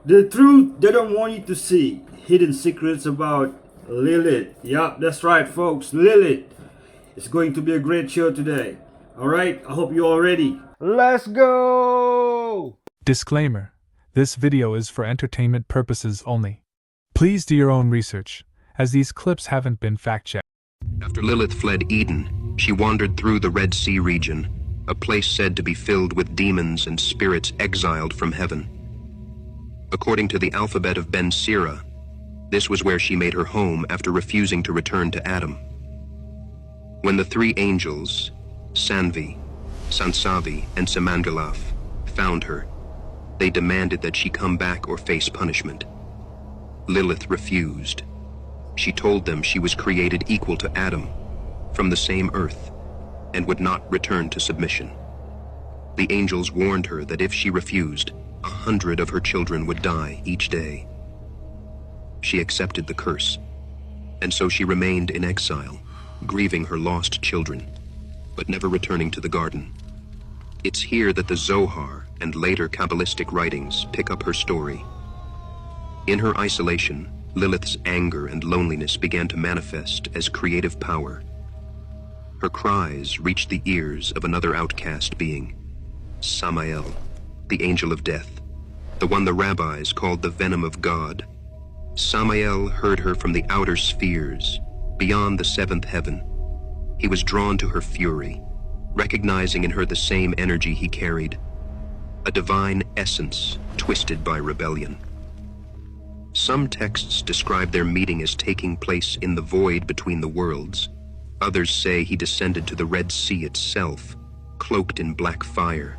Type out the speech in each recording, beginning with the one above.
The truth they don't want you to see. Hidden secrets about Lilith. Yup, that's right, folks. Lilith. It's going to be a great show today. Alright, I hope you're all ready. Let's go! Disclaimer: this video is for entertainment purposes only. Please do your own research, as these clips haven't been fact-checked. After Lilith fled Eden, she wandered through the Red Sea region, a place said to be filled with demons and spirits exiled from heaven. According to the alphabet of Ben Sira, this was where she made her home after refusing to return to Adam. When the three angels, Sanvi, Sansavi, and Samangalaf, found her, they demanded that she come back or face punishment. Lilith refused. She told them she was created equal to Adam, from the same earth, and would not return to submission. The angels warned her that if she refused, 100 of her children would die each day. She accepted the curse, and so she remained in exile, grieving her lost children, but never returning to the garden. It's here that the Zohar and later Kabbalistic writings pick up her story. In her isolation, Lilith's anger and loneliness began to manifest as creative power. Her cries reached the ears of another outcast being, Samael, the angel of death, the one the rabbis called the venom of God. Samael heard her from the outer spheres, beyond the seventh heaven. He was drawn to her fury, recognizing in her the same energy he carried, a divine essence twisted by rebellion. Some texts describe their meeting as taking place in the void between the worlds. Others say he descended to the Red Sea itself, cloaked in black fire.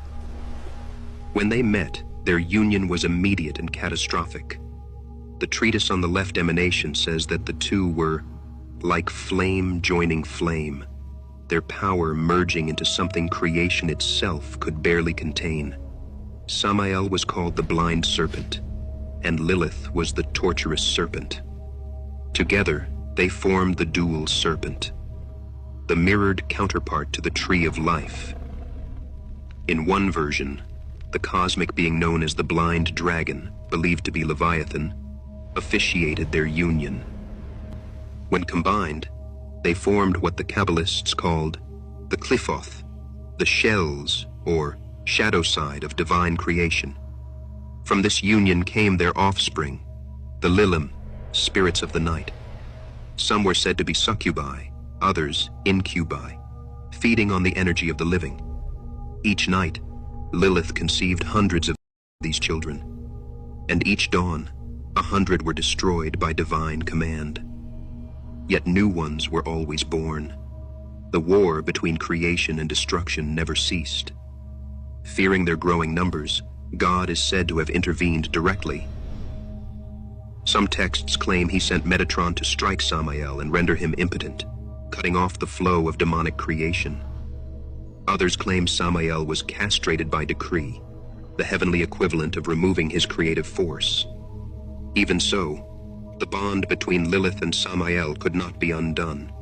When they met, their union was immediate and catastrophic. The treatise on the left emanation says that the two were like flame joining flame, their power merging into something creation itself could barely contain. Samael was called the blind serpent, and Lilith was the torturous serpent. Together, they formed the dual serpent, the mirrored counterpart to the tree of life. In one version, the cosmic being known as the blind dragon, believed to be Leviathan, officiated their union. When combined, they formed what the Kabbalists called the Qliphoth, the shells or shadow side of divine creation. From this union came their offspring, the Lilim, spirits of the night. Some were said to be succubi, others incubi, feeding on the energy of the living. Each night, Lilith conceived hundreds of these children, and each dawn, 100 were destroyed by divine command. Yet new ones were always born. The war between creation and destruction never ceased. Fearing their growing numbers, God is said to have intervened directly. Some texts claim he sent Metatron to strike Samael and render him impotent, cutting off the flow of demonic creation. Others claim Samael was castrated by decree, the heavenly equivalent of removing his creative force. Even so, the bond between Lilith and Samael could not be undone.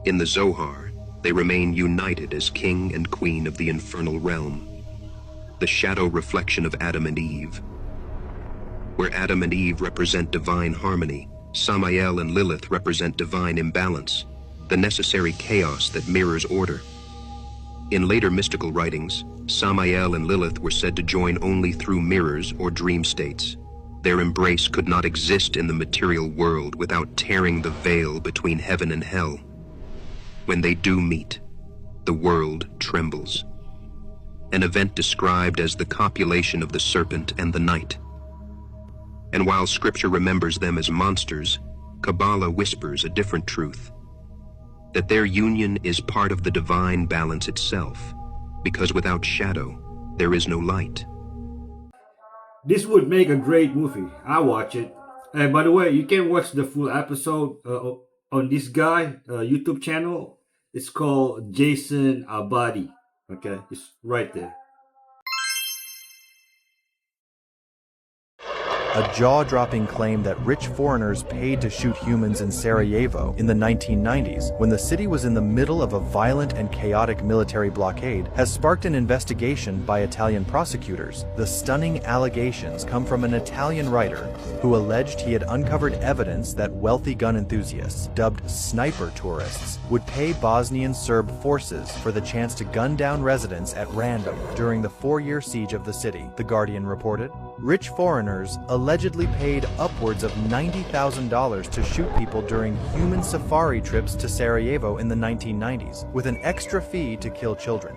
In the Zohar, they remain united as king and queen of the infernal realm, the shadow reflection of Adam and Eve. Where Adam and Eve represent divine harmony, Samael and Lilith represent divine imbalance, the necessary chaos that mirrors order. In later mystical writings, Samael and Lilith were said to join only through mirrors or dream states. Their embrace could not exist in the material world without tearing the veil between heaven and hell. When they do meet, the world trembles. An event described as the copulation of the serpent and the night. And while scripture remembers them as monsters, Kabbalah whispers a different truth, that their union is part of the divine balance itself, because without shadow, there is no light. This would make a great movie. I watch it. And by the way, you can watch the full episode on this guy YouTube channel. It's called Jason Abadi. Okay, it's right there. a jaw-dropping claim that rich foreigners paid to shoot humans in Sarajevo in the 1990s, when the city was in the middle of a violent and chaotic military blockade, has sparked an investigation by Italian prosecutors. The stunning allegations come from an Italian writer who alleged he had uncovered evidence that wealthy gun enthusiasts, dubbed sniper tourists, would pay Bosnian Serb forces for the chance to gun down residents at random during the 4-year siege of the city, The Guardian reported. Rich foreigners allegedly paid upwards of $90,000 to shoot people during human safari trips to Sarajevo in the 1990s, with an extra fee to kill children.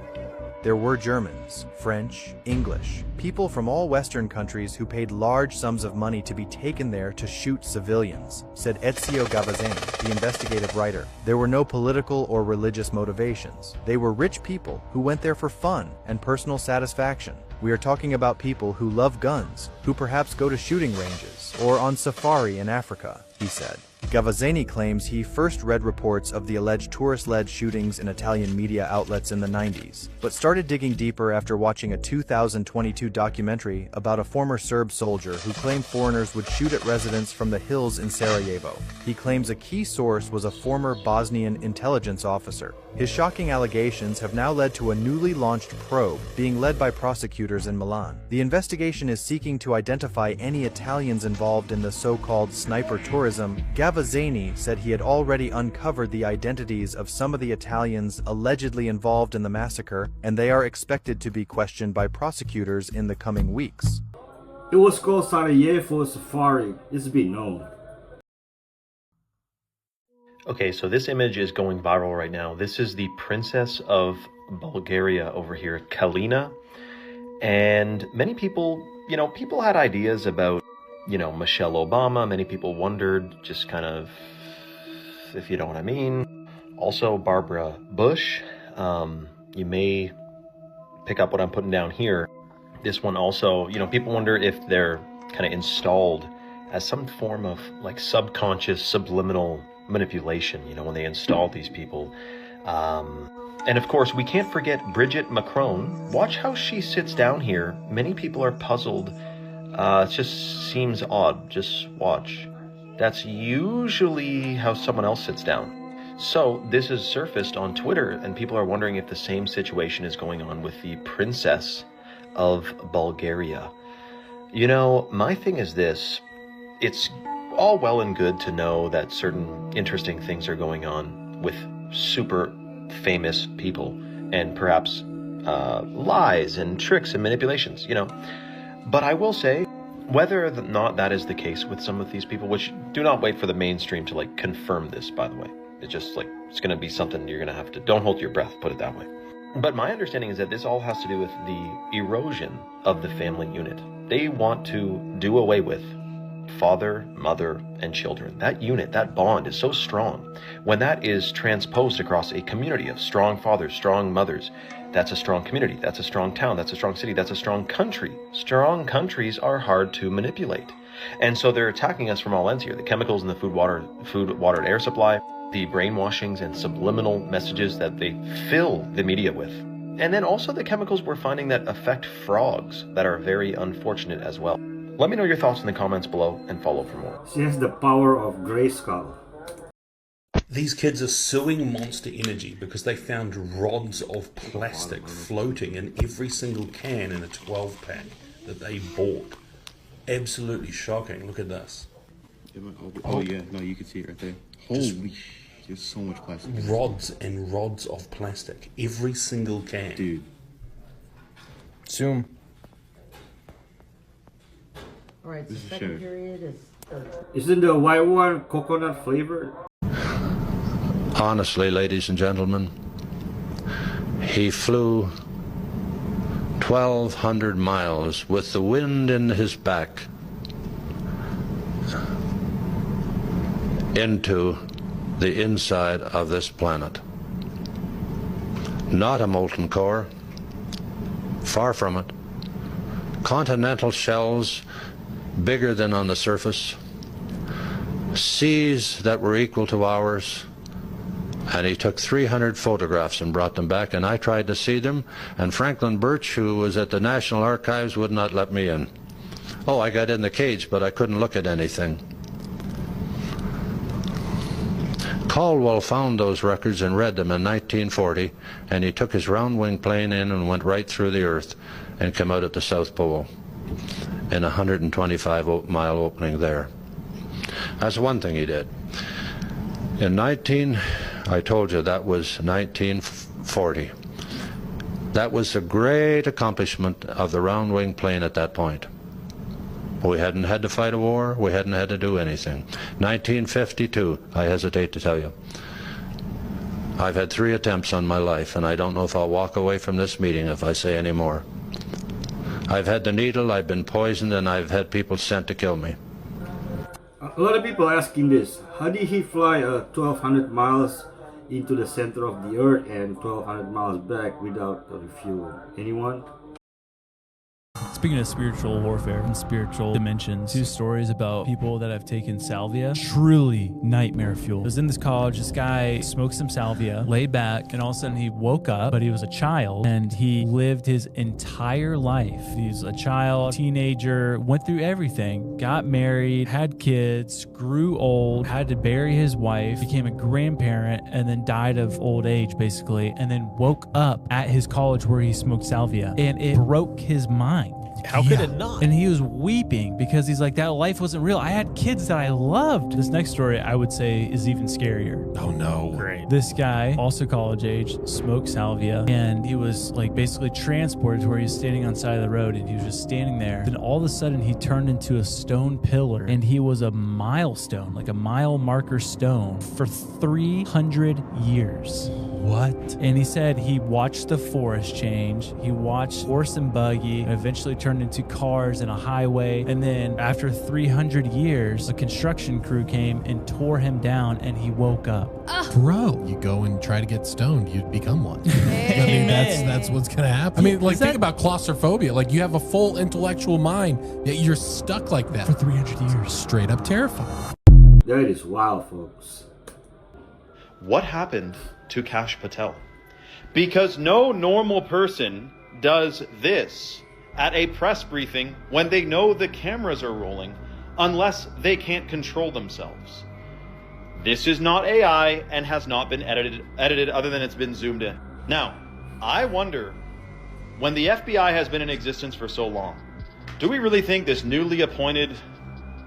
There were Germans, French, English, people from all Western countries who paid large sums of money to be taken there to shoot civilians, said Ezio Gavazzani, the investigative writer. There were no political or religious motivations. They were rich people who went there for fun and personal satisfaction. We are talking about people who love guns, who perhaps go to shooting ranges or on safari in Africa, he said. Gavazzani claims he first read reports of the alleged tourist-led shootings in Italian media outlets in the 90s, but started digging deeper after watching a 2022 documentary about a former Serb soldier who claimed foreigners would shoot at residents from the hills in Sarajevo. He claims a key source was a former Bosnian intelligence officer. His shocking allegations have now led to a newly launched probe being led by prosecutors in Milan. The investigation is seeking to identify any Italians involved in the so-called sniper tourism. Gavazzani said he had already uncovered the identities of some of the Italians allegedly involved in the massacre, and they are expected to be questioned by prosecutors in the coming weeks. It was called Sarajevo Safari. It's been known. Okay, so this image is going viral right now. This is the Princess of Bulgaria over here, Kalina. And many people, people had ideas about, Michelle Obama. Many people wondered, just kind of, if you know what I mean. Also, Barbara Bush. You may pick up what I'm putting down here. This one also, people wonder if they're kind of installed as some form of like subconscious, subliminal manipulation, when they install these people. And of course, we can't forget Brigitte Macron. Watch how she sits down here. Many people are puzzled. It just seems odd. Just watch. That's usually how someone else sits down. So this is surfaced on Twitter, and people are wondering if the same situation is going on with the Princess of Bulgaria. My thing is this. It's all well and good to know that certain interesting things are going on with super famous people and perhaps lies and tricks and manipulations, But I will say, whether or not that is the case with some of these people, which do not wait for the mainstream to confirm this, by the way. It's just it's going to be something you're going to have to, don't hold your breath, put it that way. But my understanding is that this all has to do with the erosion of the family unit. They want to do away with father, mother, and children. That unit, that bond is so strong. When that is transposed across a community of strong fathers, strong mothers, that's a strong community, that's a strong town, that's a strong city, that's a strong country. Strong countries are hard to manipulate. And so they're attacking us from all ends here. The chemicals in the food, water, and air supply, the brainwashings and subliminal messages that they fill the media with. And then also the chemicals we're finding that affect frogs that are very unfortunate as well. Let me know your thoughts in the comments below and follow for more. She has the power of Grayskull. These kids are suing Monster Energy because they found rods of plastic floating in every single can in a 12-pack that they bought. Absolutely shocking. Look at this. Oh yeah, no, you can see it right there. Holy, there's so much plastic. Rods and rods of plastic. Every single can. Dude. Zoom. Alright, so This is second shared. period is 13. Isn't the white one coconut flavored? Honestly, ladies and gentlemen, he flew 1,200 miles with the wind in his back into the inside of this planet. Not a molten core, far from it. Continental shells bigger than on the surface, seas that were equal to ours, and he took 300 photographs and brought them back, and I tried to see them, and Franklin Birch, who was at the National Archives, would not let me in. Oh, I got in the cage, but I couldn't look at anything. Caldwell found those records and read them in 1940, and he took his round-wing plane in and went right through the Earth and came out at the South Pole in a 125-mile opening there. That's one thing he did. I told you that was 1940. That was a great accomplishment of the round-wing plane at that point. We hadn't had to fight a war. We hadn't had to do anything. 1952, I hesitate to tell you. I've had 3 attempts on my life, and I don't know if I'll walk away from this meeting if I say any more. I've had the needle, I've been poisoned, and I've had people sent to kill me. A lot of people are asking this. How did he fly 1,200 miles into the center of the Earth and 1,200 miles back without refueling? Anyone? Speaking of spiritual warfare and spiritual dimensions, 2 stories about people that have taken salvia. Truly nightmare fuel. I was in this college, this guy smoked some salvia, laid back, and all of a sudden he woke up, but he was a child, and he lived his entire life. He's a child, teenager, went through everything, got married, had kids, grew old, had to bury his wife, became a grandparent, and then died of old age, basically, and then woke up at his college where he smoked salvia, and it broke his mind. How could it not? And he was weeping because he's like, that life wasn't real. I had kids that I loved. This next story, I would say, is even scarier. Oh no. Great. This guy, also college age, smoked salvia, and he was like basically transported to where he was standing on the side of the road, and he was just standing there. Then all of a sudden he turned into a stone pillar, and he was a milestone, like a mile marker stone for 300 years. What? And he said he watched the forest change. He watched horse and buggy, and eventually turned into cars and a highway. And then after 300 years, a construction crew came and tore him down, and he woke up. Bro, you go and try to get stoned, you become one. I mean, that's what's gonna happen. I mean, like, think about claustrophobia. Like, you have a full intellectual mind, yet you're stuck like that For 300 years. Straight up terrifying. That is wild, folks. What happened to Kash Patel? Because no normal person does this at a press briefing when they know the cameras are rolling, unless they can't control themselves. This is not AI and has not been edited other than it's been zoomed in. Now, I wonder, when the FBI has been in existence for so long, do we really think this newly appointed,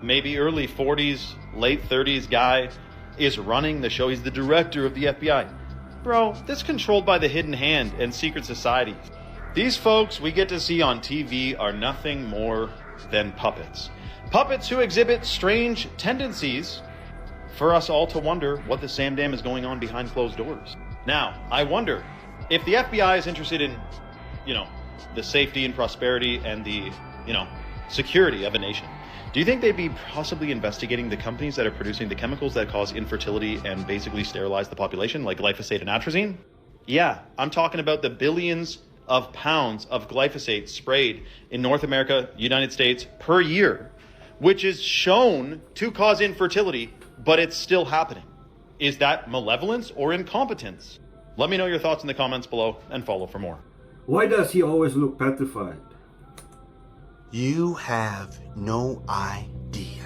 maybe early 40s, late 30s guy is running the show? He's the director of the FBI. Bro, this is controlled by the hidden hand and secret societies. These folks we get to see on TV are nothing more than puppets. Puppets who exhibit strange tendencies for us all to wonder what the Samdam is going on behind closed doors. Now, I wonder if the FBI is interested in, the safety and prosperity and the, security of a nation. Do you think they'd be possibly investigating the companies that are producing the chemicals that cause infertility and basically sterilize the population, like glyphosate and atrazine? Yeah, I'm talking about the billions of pounds of glyphosate sprayed in North America, United States per year, which is shown to cause infertility, but it's still happening. Is that malevolence or incompetence? Let me know your thoughts in the comments below and follow for more. Why does he always look petrified? You have no idea.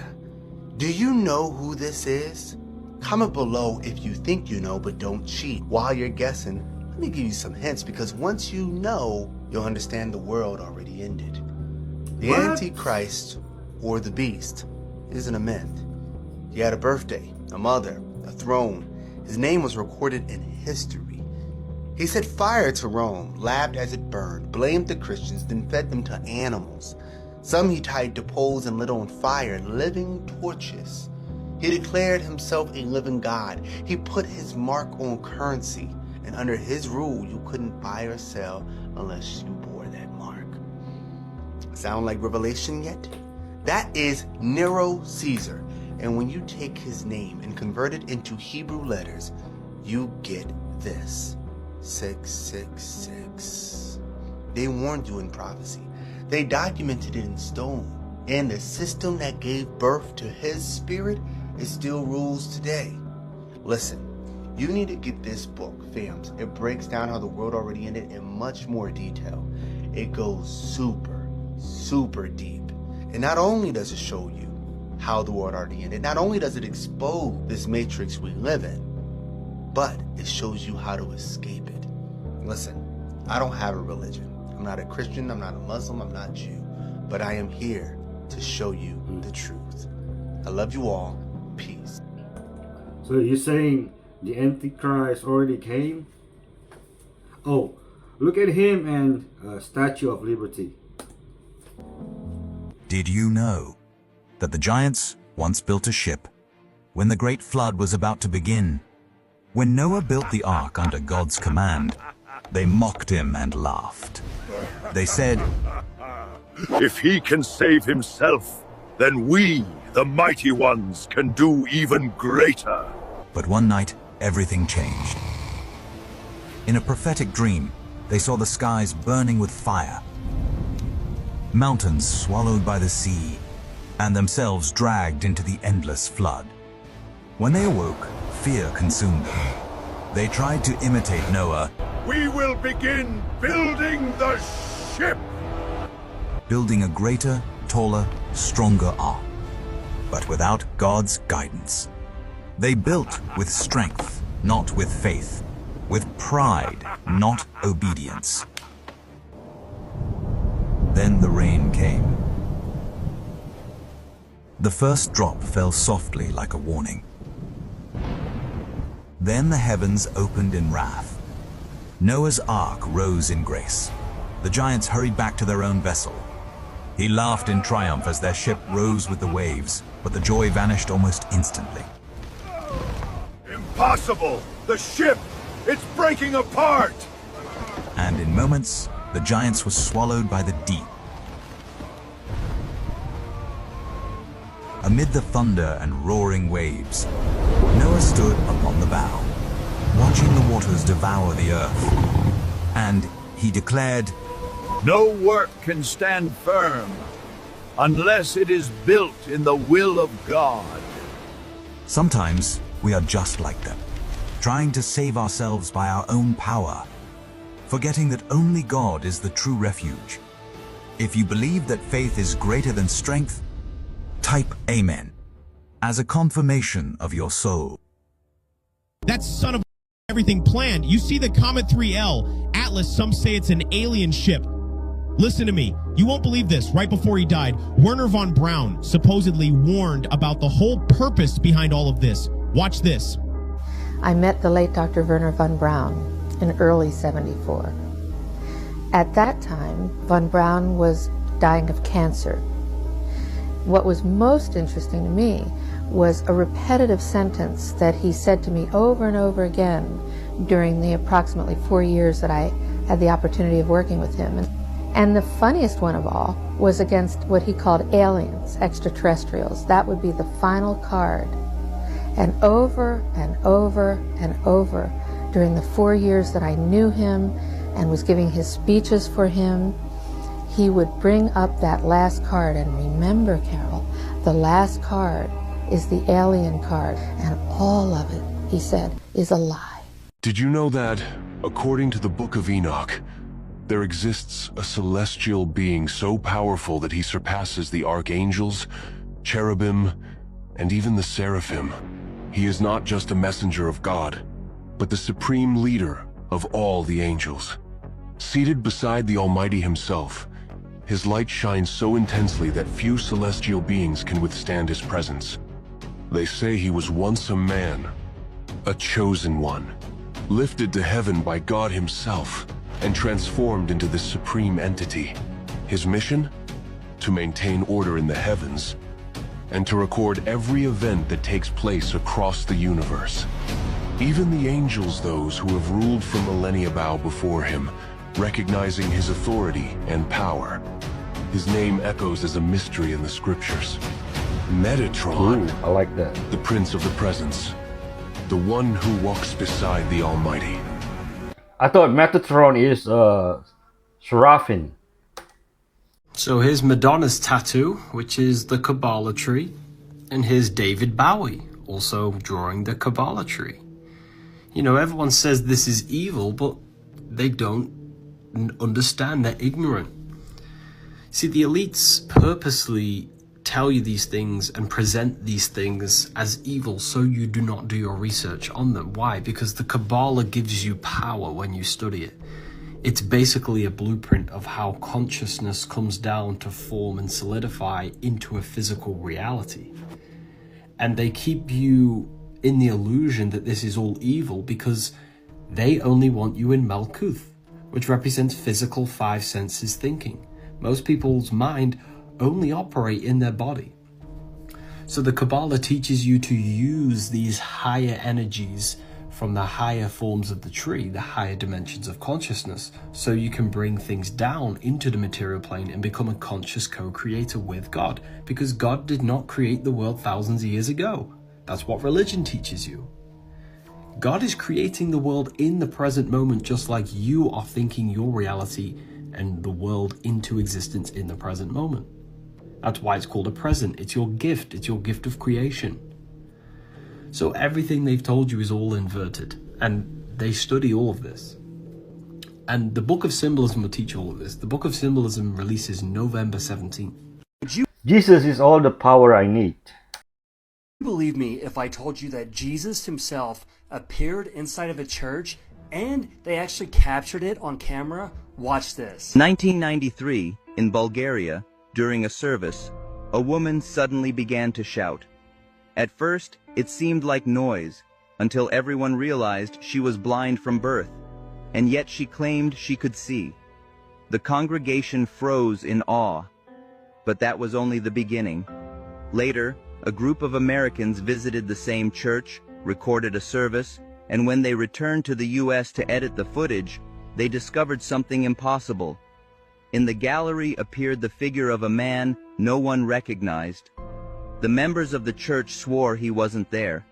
Do you know who this is? Comment below if you think you know, but don't cheat. While you're guessing, let me give you some hints, because once you know, you'll understand the world already ended. The Antichrist, or the Beast, isn't a myth. He had a birthday, a mother, a throne. His name was recorded in history. He set fire to Rome, laughed as it burned, blamed the Christians, then fed them to animals. Some he tied to poles and lit on fire, living torches. He declared himself a living God. He put his mark on currency, and under his rule, you couldn't buy or sell unless you bore that mark. Sound like Revelation yet? That is Nero Caesar, and when you take his name and convert it into Hebrew letters, you get this: 666. They warned you in prophecy. They documented it in stone, and the system that gave birth to his spirit is still rules today. Listen, you need to get this book, fams. It breaks down how the world already ended in much more detail. It goes super, super deep. And not only does it show you how the world already ended, not only does it expose this matrix we live in, but it shows you how to escape it. Listen, I don't have a religion. I'm not a Christian, I'm not a Muslim, I'm not Jew, but I am here to show you the truth. I love you all. Peace. So you're saying the Antichrist already came? Oh, look at him and Statue of Liberty. Did you know that the giants once built a ship when the great flood was about to begin? When Noah built the ark under God's command, they mocked him and laughed. They said, "If he can save himself, then we, the mighty ones, can do even greater." But one night, everything changed. In a prophetic dream, they saw the skies burning with fire, mountains swallowed by the sea, and themselves dragged into the endless flood. When they awoke, fear consumed them. They tried to imitate Noah, "We will begin building the ship." building a greater, taller, stronger ark, but without God's guidance. They built with strength, not with faith, with pride, not obedience. Then the rain came. The first drop fell softly like a warning. Then the heavens opened in wrath. Noah's ark rose in grace. The giants hurried back to their own vessel. He laughed in triumph as their ship rose with the waves, but the joy vanished almost instantly. Impossible! The ship! It's breaking apart! And in moments, the giants were swallowed by the deep. Amid the thunder and roaring waves, Noah stood upon the bow, watching the waters devour the earth. And he declared, "No work can stand firm unless it is built in the will of God." Sometimes we are just like them, trying to save ourselves by our own power, forgetting that only God is the true refuge. If you believe that faith is greater than strength, type Amen as a confirmation of your soul. That's son of everything planned. You see the Comet 3L, Atlas, some say it's an alien ship. Listen to me. You won't believe this. Right before he died, Werner von Braun supposedly warned about the whole purpose behind all of this. Watch this. I met the late Dr. Werner von Braun in early '74. At that time, von Braun was dying of cancer. What was most interesting to me was a repetitive sentence that he said to me over and over again during the approximately 4 years that I had the opportunity of working with him. And the funniest one of all was against what he called aliens, extraterrestrials. That would be the final card. And over and over and over during the 4 years that I knew him and was giving his speeches for him, he would bring up that last card. And remember, Carol, the last card is the alien card, and all of it, he said, is a lie. Did you know that, according to the Book of Enoch, there exists a celestial being so powerful that he surpasses the archangels, cherubim, and even the seraphim? He is not just a messenger of God, but the supreme leader of all the angels. Seated beside the Almighty himself, his light shines so intensely that few celestial beings can withstand his presence. They say he was once a man, a chosen one, lifted to heaven by God himself, and transformed into this supreme entity. His mission? To maintain order in the heavens, and to record every event that takes place across the universe. Even the angels, those who have ruled from millennia bow before him, recognizing his authority and power. His name echoes as a mystery in the scriptures. Metatron, I like that. The Prince of the Presence, the one who walks beside the Almighty. I thought Metatron is Seraphim. So here's Madonna's tattoo, which is the Kabbalah tree, and here's David Bowie, also drawing the Kabbalah tree. You know, everyone says this is evil, but they don't understand, they're ignorant. See, the elites purposely tell you these things and present these things as evil so you do not do your research on them. Why? Because the Kabbalah gives you power when you study it. It's basically a blueprint of how consciousness comes down to form and solidify into a physical reality. And they keep you in the illusion that this is all evil because they only want you in Malkuth, which represents physical five senses thinking. Most people's mind only operate in their body. So the Kabbalah teaches you to use these higher energies from the higher forms of the tree, the higher dimensions of consciousness, so you can bring things down into the material plane and become a conscious co-creator with God, because God did not create the world thousands of years ago. That's what religion teaches you. God is creating the world in the present moment, just like you are thinking your reality and the world into existence in the present moment. That's why it's called a present. It's your gift of creation. So everything they've told you is all inverted, and they study all of this. And the Book of Symbolism will teach all of this. The Book of Symbolism releases November 17th. Jesus is all the power I need. Believe me if I told you that Jesus himself appeared inside of a church and they actually captured it on camera? Watch this. 1993, in Bulgaria, during a service, a woman suddenly began to shout. At first, it seemed like noise, until everyone realized she was blind from birth, and yet she claimed she could see. The congregation froze in awe, but that was only the beginning. Later, a group of Americans visited the same church, recorded a service, and when they returned to the US to edit the footage, they discovered something impossible. In the gallery appeared the figure of a man no one recognized. The members of the church swore he wasn't there.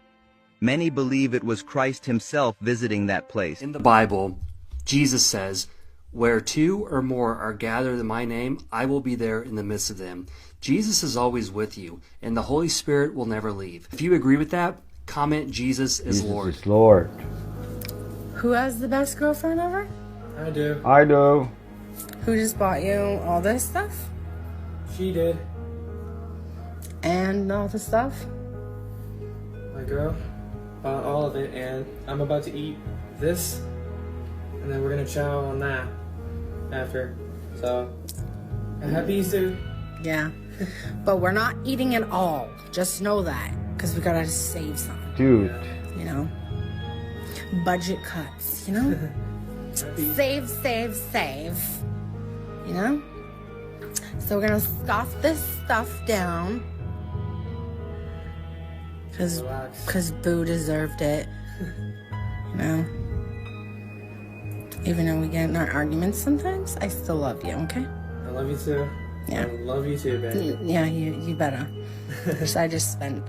Many believe it was Christ himself visiting that place. In the Bible, Jesus says, "Where two or more are gathered in my name, I will be there in the midst of them." Jesus is always with you, and the Holy Spirit will never leave. If you agree with that, comment Jesus is Lord. Jesus is Lord. Who has the best girlfriend ever? I do. I do. Who just bought you all this stuff? She did. And all the stuff? My girl bought all of it, and I'm about to eat this, and then we're gonna chow on that after. So, happy Easter. Yeah. But we're not eating it all. Just know that. Because we gotta save some. Dude. You know? Budget cuts, you know? Save, save, save. You know? So we're gonna scoff this stuff down. Because Boo deserved it. You know? Even though we get in our arguments sometimes, I still love you, okay? I love you too. Yeah. I love you too, baby. Yeah, you better. So I just spent.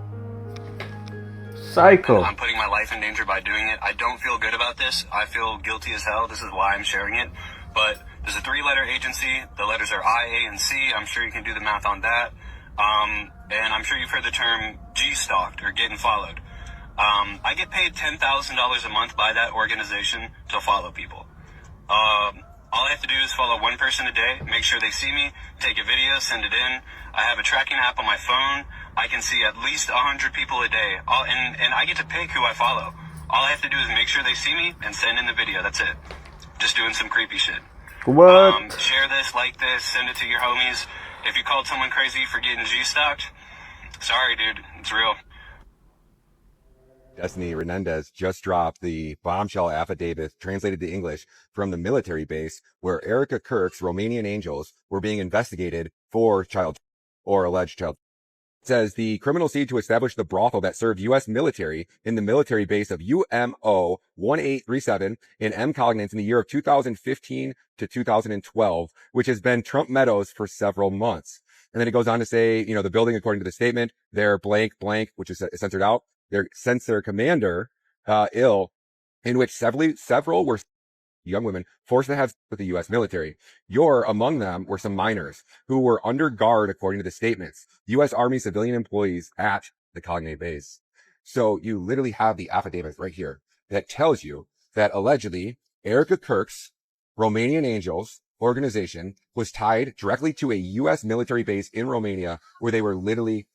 Psycho. I'm putting my life in danger by doing it. I don't feel good about this. I feel guilty as hell. This is why I'm sharing it. But there's a 3-letter agency. The letters are I, A, and C. I'm sure you can do the math on that. And I'm sure you've heard the term G-stalked or getting followed. I get paid $10,000 a month by that organization to follow people. All I have to do is follow one person a day, make sure they see me, take a video, send it in. I have a tracking app on my phone. I can see at least 100 people a day. And I get to pick who I follow. All I have to do is make sure they see me and send in the video. That's it. Just doing some creepy shit. What? Share this, like this, send it to your homies. If you called someone crazy for getting G-stocked, sorry, dude. It's real. Destiny Hernandez just dropped the bombshell affidavit translated to English from the military base where Erica Kirk's Romanian angels were being investigated for child or alleged child. It says the criminals seek to establish the brothel that served U.S. military in the military base of UMO 1837 in M. Cognizant in the year of 2015 to 2012, which has been Trump Meadows for several months. And then it goes on to say, you know, the building, according to the statement, they're blank, which is censored out. Their censor commander, in which several were young women forced to have sex with the U.S. military. Among them were some minors who were under guard, according to the statements, U.S. Army civilian employees at the Cognate base. So you literally have the affidavit right here that tells you that allegedly Erica Kirk's Romanian angels organization was tied directly to a U.S. military base in Romania where they were literally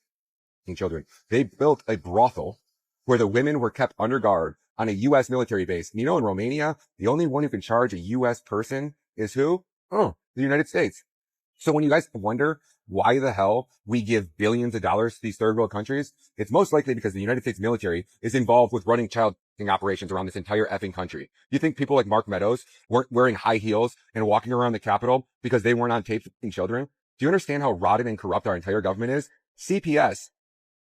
children. They built a brothel where the women were kept under guard on a U.S. military base. And you know, in Romania, the only one who can charge a U.S. person is who? Oh, the United States. So when you guys wonder why the hell we give billions of dollars to these third world countries, it's most likely because the United States military is involved with running child operations around this entire effing country. You think people like Mark Meadows weren't wearing high heels and walking around the Capitol because they weren't on tape with children? Do you understand how rotten and corrupt our entire government is? CPS,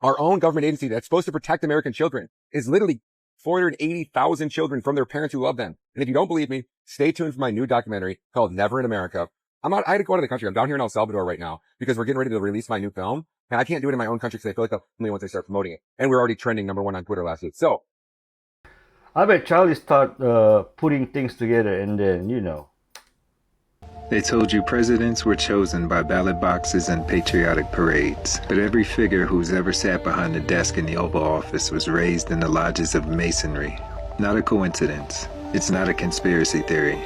our own government agency that's supposed to protect American children, is literally 480,000 children from their parents who love them. And if you don't believe me, stay tuned for my new documentary called Never in America. I had to go out of the country. I'm down here in El Salvador right now because we're getting ready to release my new film. And I can't do it in my own country because I feel like they'll kill me once I start promoting it. And we're already trending #1 on Twitter last week. So I bet Charlie start putting things together and then, you know. They told you presidents were chosen by ballot boxes and patriotic parades, but every figure who's ever sat behind the desk in the Oval Office was raised in the lodges of masonry. Not a coincidence. It's not a conspiracy theory.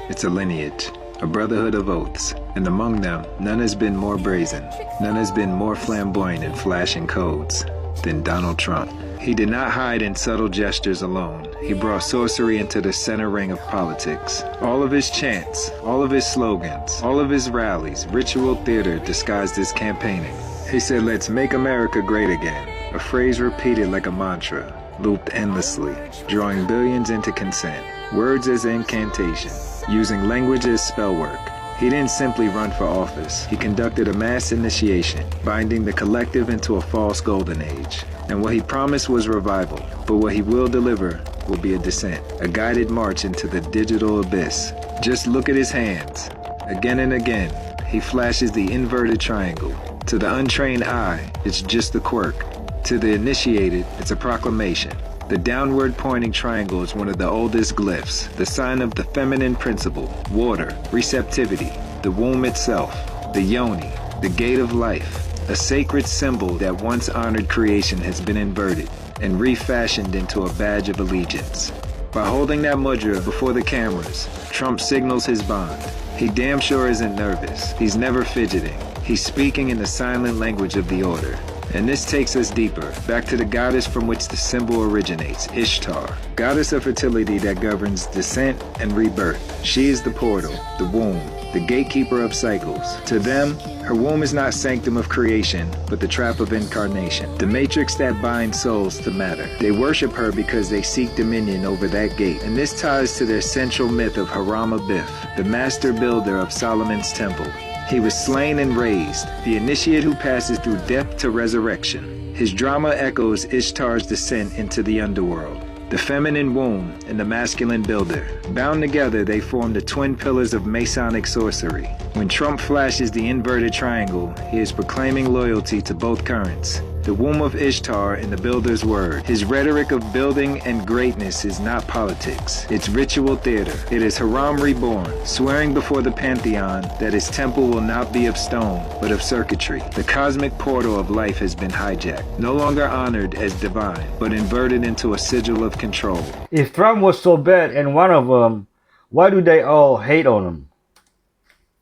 It's a lineage, a brotherhood of oaths, and among them, none has been more brazen, none has been more flamboyant in flashing codes than Donald Trump. He did not hide in subtle gestures alone. He brought sorcery into the center ring of politics. All of his chants, all of his slogans, all of his rallies, ritual theater disguised as campaigning. He said, "Let's make America great again," a phrase repeated like a mantra, looped endlessly, drawing billions into consent, words as incantation, using language as spell work. He didn't simply run for office. He conducted a mass initiation, binding the collective into a false golden age. And what he promised was revival, but what he will deliver will be a descent, a guided march into the digital abyss. Just look at his hands. Again and again, he flashes the inverted triangle. To the untrained eye, it's just a quirk. To the initiated, it's a proclamation. The downward pointing triangle is one of the oldest glyphs, the sign of the feminine principle, water, receptivity, the womb itself, the yoni, the gate of life. A sacred symbol that once honored creation has been inverted and refashioned into a badge of allegiance. By holding that mudra before the cameras, Trump signals his bond. He damn sure isn't nervous. He's never fidgeting. He's speaking in the silent language of the order. And this takes us deeper, back to the goddess from which the symbol originates, Ishtar, goddess of fertility that governs descent and rebirth. She is the portal, the womb, the gatekeeper of cycles. To them, her womb is not sanctum of creation, but the trap of incarnation, the matrix that binds souls to matter. They worship her because they seek dominion over that gate. And this ties to their central myth of Haram Abith, the master builder of Solomon's temple. He was slain and raised, the initiate who passes through death to resurrection. His drama echoes Ishtar's descent into the underworld, the feminine womb and the masculine builder. Bound together, they form the twin pillars of Masonic sorcery. When Trump flashes the inverted triangle, he is proclaiming loyalty to both currents, the womb of Ishtar and the builder's word. His rhetoric of building and greatness is not politics. It's ritual theater. It is Haram reborn, swearing before the pantheon that his temple will not be of stone, but of circuitry. The cosmic portal of life has been hijacked, no longer honored as divine, but inverted into a sigil of control. If Trump was so bad and one of them, why do they all hate on him?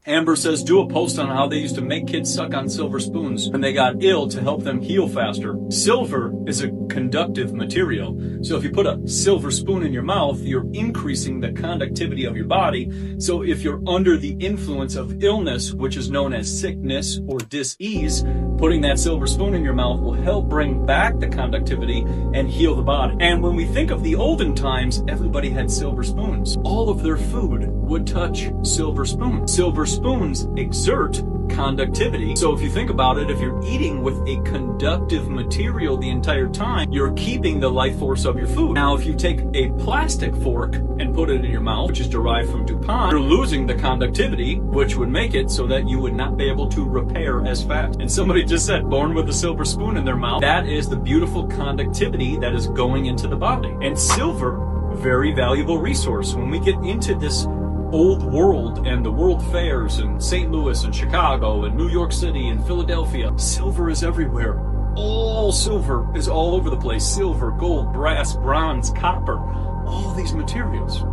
Amber says, do a post on how they used to make kids suck on silver spoons when they got ill to help them heal faster. Silver is a conductive material. So if you put a silver spoon in your mouth, you're increasing the conductivity of your body. So if you're under the influence of illness, which is known as sickness or dis-ease, putting that silver spoon in your mouth will help bring back the conductivity and heal the body. And when we think of the olden times, everybody had silver spoons. All of their food would touch silver spoons. Silver spoons exert conductivity. So if you think about it, if you're eating with a conductive material the entire time, you're keeping the life force of your food. Now, if you take a plastic fork and put it in your mouth, which is derived from DuPont, you're losing the conductivity, which would make it so that you would not be able to repair as fast. And somebody just said, born with a silver spoon in their mouth. That is the beautiful conductivity that is going into the body. And silver, very valuable resource. When we get into this old world and the world fairs in St. Louis and Chicago and New York City and Philadelphia, silver is everywhere. All silver is all over the place. Silver, gold, brass, bronze, copper, all these materials.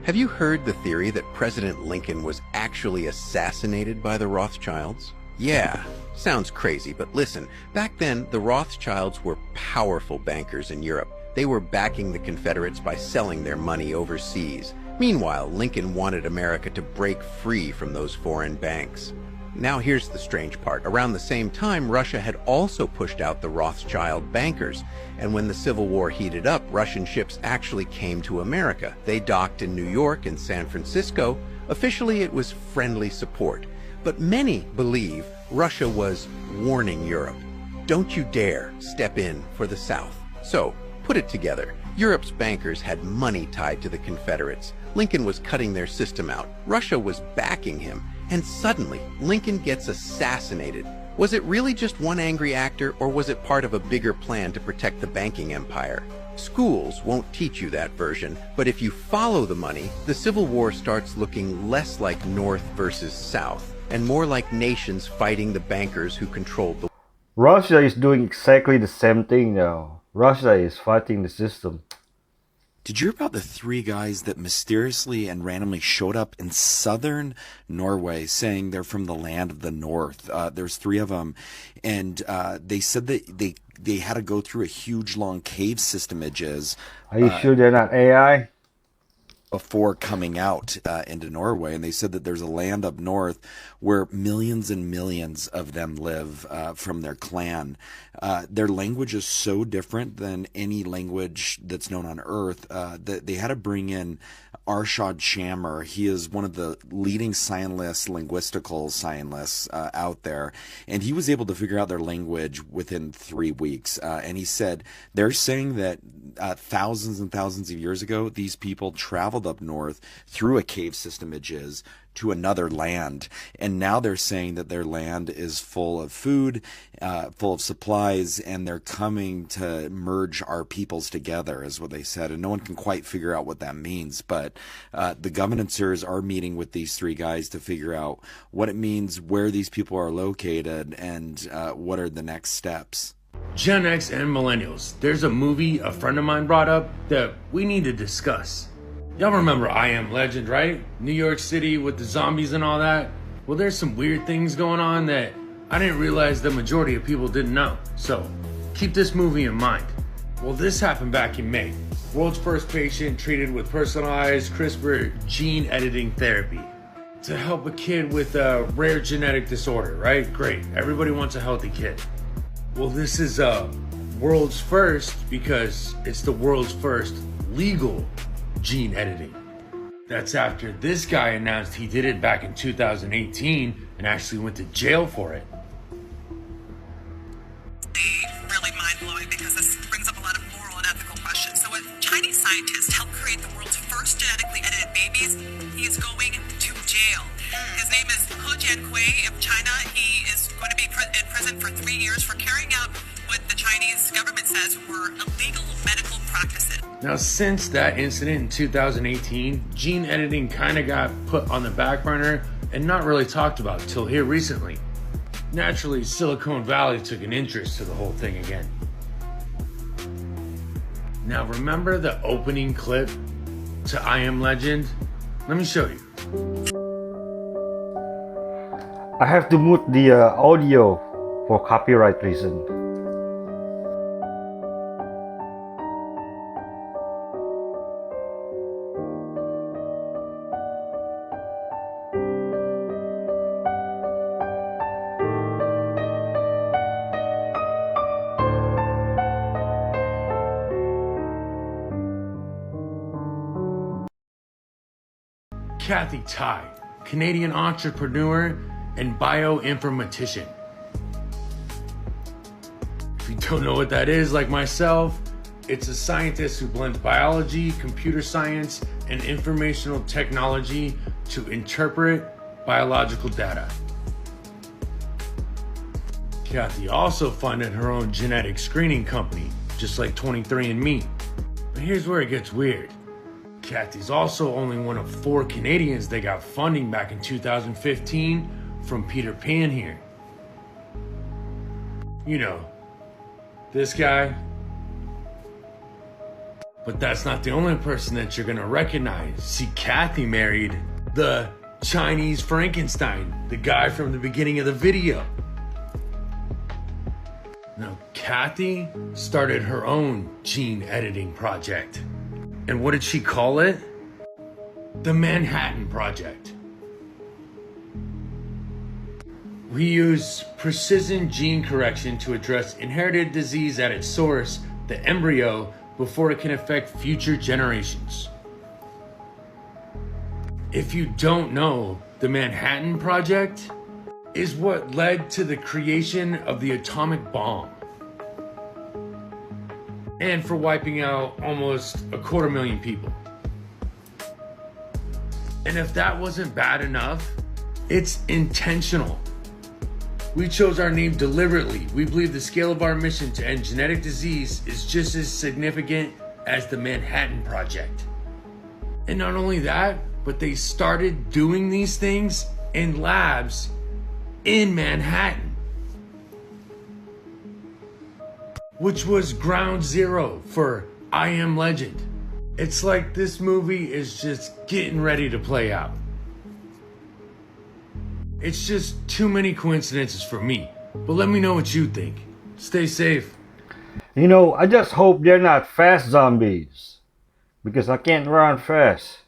Have you heard the theory that President Lincoln was actually assassinated by the Rothschilds? Yeah, sounds crazy, but listen, back then the Rothschilds were powerful bankers in Europe. They were backing the Confederates by selling their money overseas. Meanwhile, Lincoln wanted America to break free from those foreign banks. Now here's the strange part. Around the same time, Russia had also pushed out the Rothschild bankers. And when the Civil War heated up, Russian ships actually came to America. They docked in New York and San Francisco. Officially, it was friendly support. But many believe Russia was warning Europe. Don't you dare step in for the South. So, put it together. Europe's bankers had money tied to the Confederates. Lincoln was cutting their system out. Russia was backing him. And suddenly, Lincoln gets assassinated. Was it really just one angry actor, or was it part of a bigger plan to protect the banking empire? Schools won't teach you that version, but if you follow the money, the Civil War starts looking less like North versus South, and more like nations fighting the bankers who controlled the... Russia is doing exactly the same thing now. Russia is fighting the system. Did you hear about the 3 guys that mysteriously and randomly showed up in southern Norway saying they're from the land of the north? There's 3 of them, and they said that they had to go through a huge long cave system images. Are you sure they're not AI? Before coming out into Norway, and they said that there's a land up north where millions and millions of them live from their clan. Their language is so different than any language that's known on Earth that they had to bring in Arshad Shammer. He is one of the leading linguistical scientists out there, and he was able to figure out their language within 3 weeks. And he said they're saying that thousands and thousands of years ago, these people traveled up north through a cave system images to another land, and now they're saying that their land is full of food, full of supplies, and they're coming to merge our peoples together, is what they said. And no one can quite figure out what that means, but the governors are meeting with these 3 guys to figure out what it means, where these people are located, and what are the next steps. Gen X and millennials, there's a movie a friend of mine brought up that we need to discuss. Y'all remember I Am Legend, right? New York City with the zombies and all that? Well, there's some weird things going on that I didn't realize the majority of people didn't know. So, keep this movie in mind. Well, this happened back in May. World's first patient treated with personalized CRISPR gene editing therapy to help a kid with a rare genetic disorder, right? Great, everybody wants a healthy kid. Well, this is world's first because it's the world's first legal gene editing. That's after this guy announced he did it back in 2018 and actually went to jail for it. Really mind-blowing because this brings up a lot of moral and ethical questions. So a Chinese scientist helped create the world's first genetically edited babies. He is going to jail. His name is He Jiankui of China. He is going to be in prison for 3 years for carrying out what the Chinese government says were illegal medical practices. Now, since that incident in 2018, gene editing kind of got put on the back burner and not really talked about till here recently. Naturally, Silicon Valley took an interest to the whole thing again. Now, remember the opening clip to I Am Legend? Let me show you. I have to mute the audio for copyright reason. Kathy Tai, Canadian entrepreneur and bioinformatician. If you don't know what that is, like myself, it's a scientist who blends biology, computer science, and informational technology to interpret biological data. Kathy also funded her own genetic screening company, just like 23andMe. But here's where it gets weird. Kathy's also only one of 4 Canadians that got funding back in 2015 from Peter Pan here. You know, this guy. But that's not the only person that you're gonna recognize. See, Kathy married the Chinese Frankenstein, the guy from the beginning of the video. Now, Kathy started her own gene editing project. And what did she call it? The Manhattan Project. We use precision gene correction to address inherited disease at its source, the embryo, before it can affect future generations. If you don't know, the Manhattan Project is what led to the creation of the atomic bomb. And for wiping out almost 250,000 people. And if that wasn't bad enough, it's intentional. We chose our name deliberately. We believe the scale of our mission to end genetic disease is just as significant as the Manhattan Project. And not only that, but they started doing these things in labs in Manhattan, which was ground zero for I Am Legend. It's like this movie is just getting ready to play out. It's just too many coincidences for me. But let me know what you think. Stay safe. You know, I just hope they're not fast zombies. Because I can't run fast.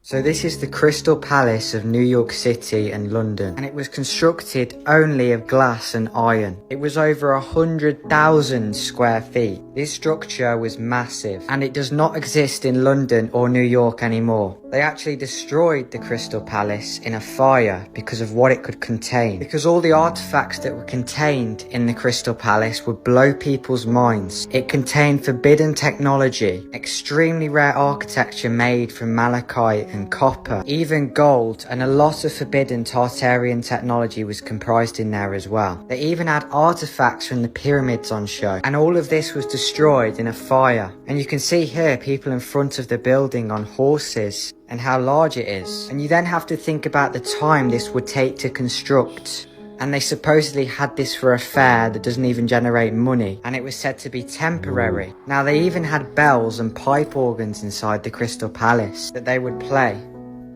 So this is the Crystal Palace of New York City and London, and it was constructed only of glass and iron. It was over 100,000 square feet. This structure was massive, and it does not exist in London or New York anymore. They actually destroyed the Crystal Palace in a fire because of what it could contain. Because all the artifacts that were contained in the Crystal Palace would blow people's minds. It contained forbidden technology, extremely rare architecture made from malachite and copper, even gold, and a lot of forbidden Tartarian technology was comprised in there as well. They even had artifacts from the pyramids on show, and all of this was destroyed in a fire. And you can see here people in front of the building on horses and how large it is. And you then have to think about the time this would take to construct. And they supposedly had this for a fair that doesn't even generate money, and it was said to be temporary. Now they even had bells and pipe organs inside the Crystal Palace that they would play.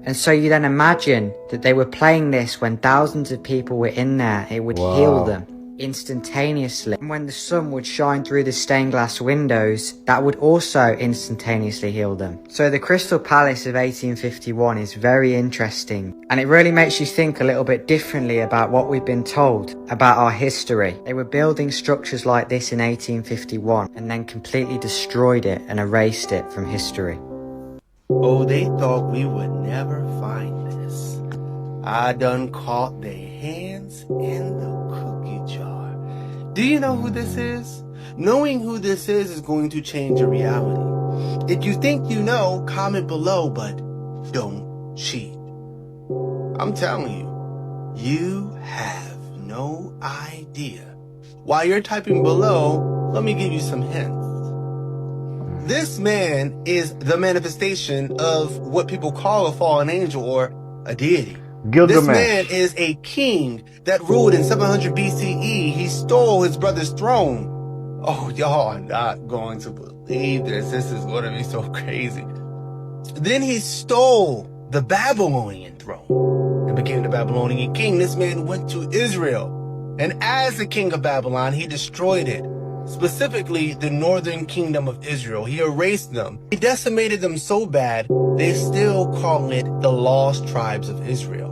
And so you then imagine that they were playing this when thousands of people were in there. It would heal them instantaneously. And when the sun would shine through the stained glass windows, that would also instantaneously heal them. So the Crystal Palace of 1851 is very interesting, and it really makes you think a little bit differently about what we've been told about our history. They were building structures like this in 1851 and then completely destroyed it and erased it from history. Oh, they thought we would never find this. I done caught their hands in the cookie jar. Do you know who this is? Knowing who this is going to change your reality. If you think you know, comment below, but don't cheat. I'm telling you, you have no idea. While you're typing below, let me give you some hints. This man is the manifestation of what people call a fallen angel or a deity. This man is a king that ruled in 700 BCE. He stole his brother's throne. Oh, y'all are not going to believe this. This is going to be so crazy. Then he stole the Babylonian throne and became the Babylonian king. This man went to Israel, and as the king of Babylon, he destroyed it. Specifically, the northern kingdom of Israel. He erased them. He decimated them so bad, they still call it the lost tribes of Israel.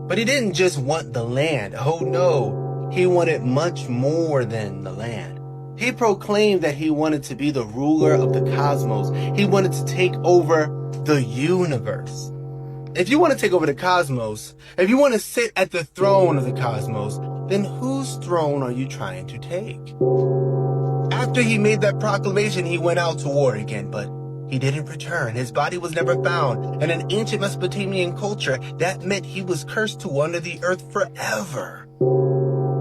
But he didn't just want the land. Oh no, he wanted much more than the land. He proclaimed that he wanted to be the ruler of the cosmos. He wanted to take over the universe. If you want to take over the cosmos, if you want to sit at the throne of the cosmos, then whose throne are you trying to take? After he made that proclamation, he went out to war again, but he didn't return. His body was never found. And in ancient Mesopotamian culture, that meant he was cursed to wander the earth forever.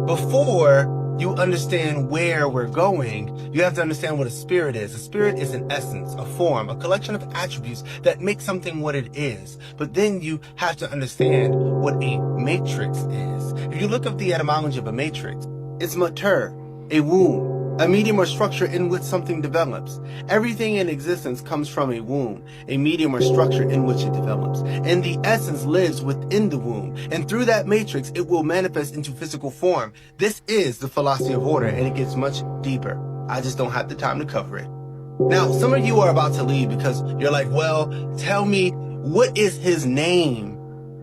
Before you understand where we're going, you have to understand what a spirit is. A spirit is an essence, a form, a collection of attributes that make something what it is. But then you have to understand what a matrix is. If you look up the etymology of a matrix, it's mater, a womb. A medium or structure in which something develops. Everything in existence comes from a womb, a medium or structure in which it develops. And the essence lives within the womb. And through that matrix, it will manifest into physical form. This is the philosophy of order, and it gets much deeper. I just don't have the time to cover it. Now, some of you are about to leave because you're like, well, tell me, what is his name?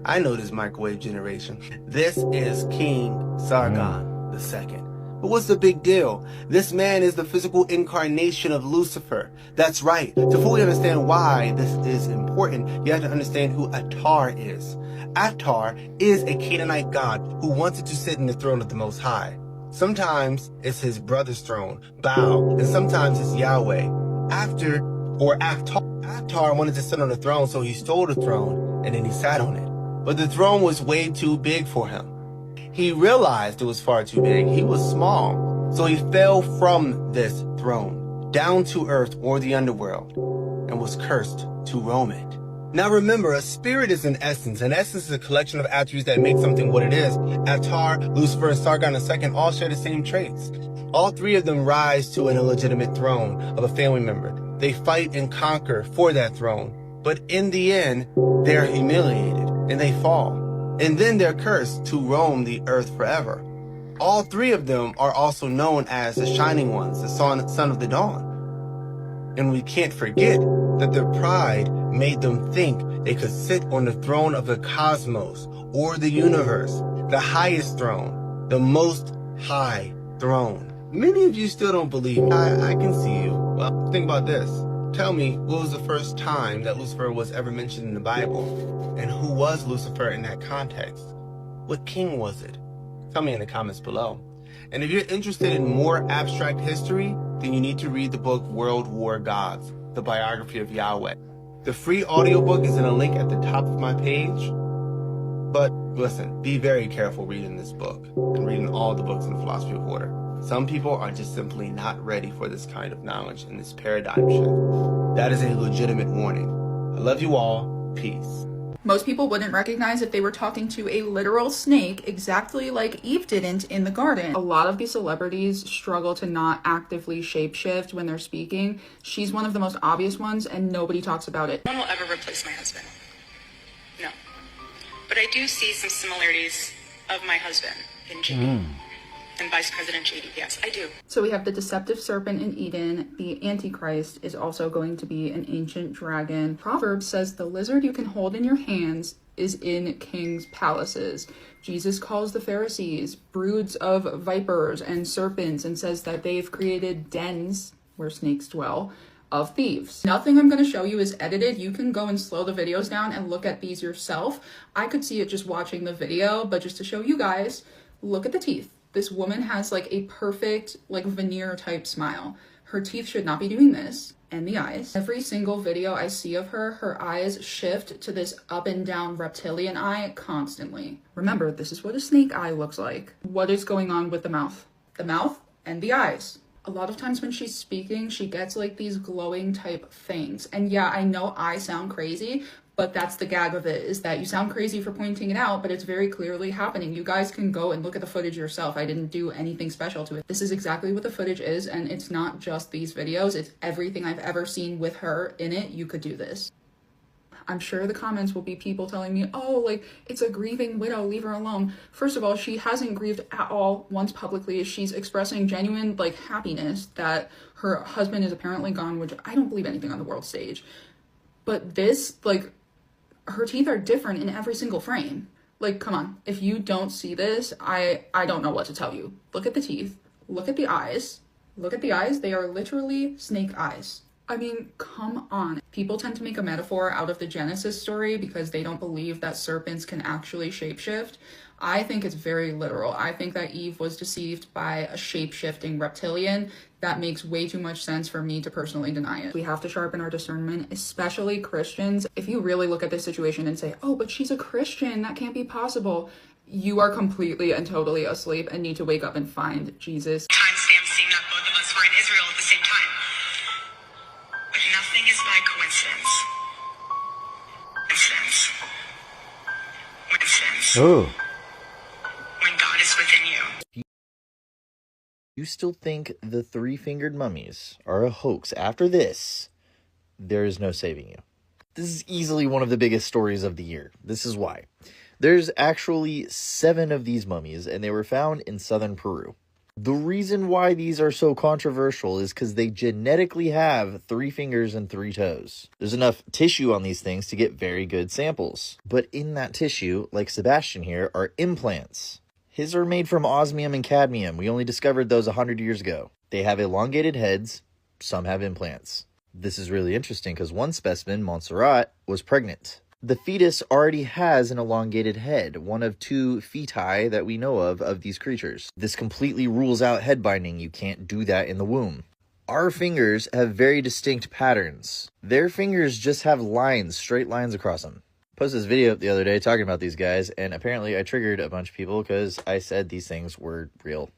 I know this microwave generation. This is King Sargon II. But what's the big deal? This man is the physical incarnation of Lucifer. That's right. To fully understand why this is important, you have to understand who Atar is. Atar is a Canaanite god who wanted to sit in the throne of the Most High. Sometimes it's his brother's throne, Baal, and sometimes it's Yahweh. Atar wanted to sit on the throne, so he stole the throne, and then he sat on it. But the throne was way too big for him. He realized it was far too big. He was small. So he fell from this throne down to earth or the underworld and was cursed to roam it. Now remember, a spirit is an essence. An essence is a collection of attributes that make something what it is. Atar, Lucifer, and Sargon II all share the same traits. All three of them rise to an illegitimate throne of a family member. They fight and conquer for that throne. But in the end, they're humiliated and they fall. And then they're cursed to roam the earth forever. All three of them are also known as the Shining Ones, the son of the dawn. And we can't forget that their pride made them think they could sit on the throne of the cosmos or the universe, the highest throne, the most high throne. Many of you still don't believe me. I can see you. Well, think about this. Tell me, what was the first time that Lucifer was ever mentioned in the Bible? And who was Lucifer in that context? What king was it? Tell me in the comments below. And if you're interested in more abstract history, then you need to read the book World War Gods, the biography of Yahweh. The free audiobook is in a link at the top of my page. But listen, be very careful reading this book and reading all the books in the philosophy of order. Some people are just simply not ready for this kind of knowledge and this paradigm shift. That is a legitimate warning. I love you all. Peace. Most people wouldn't recognize if they were talking to a literal snake, exactly like Eve didn't in the garden. A lot of these celebrities struggle to not actively shapeshift when they're speaking. She's one of the most obvious ones, and nobody talks about it. No one will ever replace my husband. No. But I do see some similarities of my husband in JD. And Vice President JD, yes, I do. So we have the deceptive serpent in Eden. The Antichrist is also going to be an ancient dragon. Proverbs says the lizard you can hold in your hands is in kings' palaces. Jesus calls the Pharisees broods of vipers and serpents and says that they've created dens where snakes dwell of thieves. Nothing I'm going to show you is edited. You can go and slow the videos down and look at these yourself. I could see it just watching the video, but just to show you guys, look at the teeth. This woman has like a perfect like veneer type smile. Her teeth should not be doing this. And the eyes. Every single video I see of her, her eyes shift to this up and down reptilian eye constantly. Remember, this is what a snake eye looks like. What is going on with the mouth? The mouth and the eyes. A lot of times when she's speaking, she gets like these glowing type things. And yeah, I know I sound crazy, but that's the gag of it, is that you sound crazy for pointing it out, but it's very clearly happening. You guys can go and look at the footage yourself. I didn't do anything special to it. This is exactly what the footage is, and it's not just these videos. It's everything I've ever seen with her in it. You could do this. I'm sure the comments will be people telling me, oh, like, it's a grieving widow, leave her alone. First of all, she hasn't grieved at all once publicly. She's expressing genuine, like, happiness that her husband is apparently gone, which I don't believe anything on the world stage. But this, like, her teeth are different in every single frame. Like, come on. If you don't see this, I don't know what to tell you. Look at the teeth. Look at the eyes. Look at the eyes. They are literally snake eyes. I mean, come on. People tend to make a metaphor out of the Genesis story because they don't believe that serpents can actually shapeshift. I think it's very literal. I think that Eve was deceived by a shape-shifting reptilian. That makes way too much sense for me to personally deny it. We have to sharpen our discernment, especially Christians. If you really look at this situation and say, oh, but she's a Christian, that can't be possible, you are completely and totally asleep and need to wake up and find Jesus. Timestamp seeing that both of us were in Israel at the same time. But nothing is by coincidence. Coincidence. Coincidence. Oh. When God is within you. You still think the three-fingered mummies are a hoax after this, there is no saving you. This is easily one of the biggest stories of the year. This is why. There's actually 7 of these mummies, and they were found in southern Peru. The reason why these are so controversial is because they genetically have 3 fingers and 3 toes. There's enough tissue on these things to get very good samples. But in that tissue, like Sebastian here, are implants. His are made from osmium and cadmium. We only discovered those 100 years ago. They have elongated heads. Some have implants. This is really interesting because one specimen, Montserrat, was pregnant. The fetus already has an elongated head, one of 2 feti that we know of these creatures. This completely rules out head binding. You can't do that in the womb. Our fingers have very distinct patterns. Their fingers just have lines, straight lines across them. I posted this video the other day talking about these guys, and apparently I triggered a bunch of people because I said these things were real.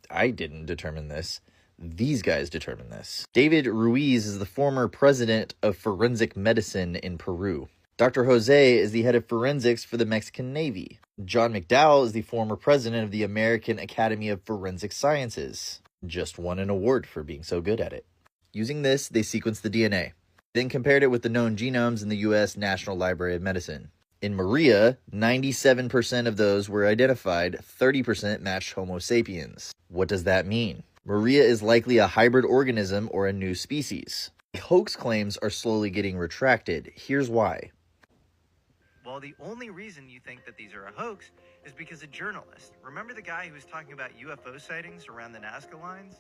I didn't determine this. These guys determined this. David Ruiz is the former president of forensic medicine in Peru. Dr. Jose is the head of forensics for the Mexican Navy. John McDowell is the former president of the American Academy of Forensic Sciences. Just won an award for being so good at it. Using this, they sequenced the DNA, then compared it with the known genomes in the U.S. National Library of Medicine. In Maria, 97% of those were identified, 30% matched Homo sapiens. What does that mean? Maria is likely a hybrid organism or a new species. Hoax claims are slowly getting retracted. Here's why. Well, the only reason you think that these are a hoax is because a journalist, remember the guy who was talking about UFO sightings around the Nazca lines?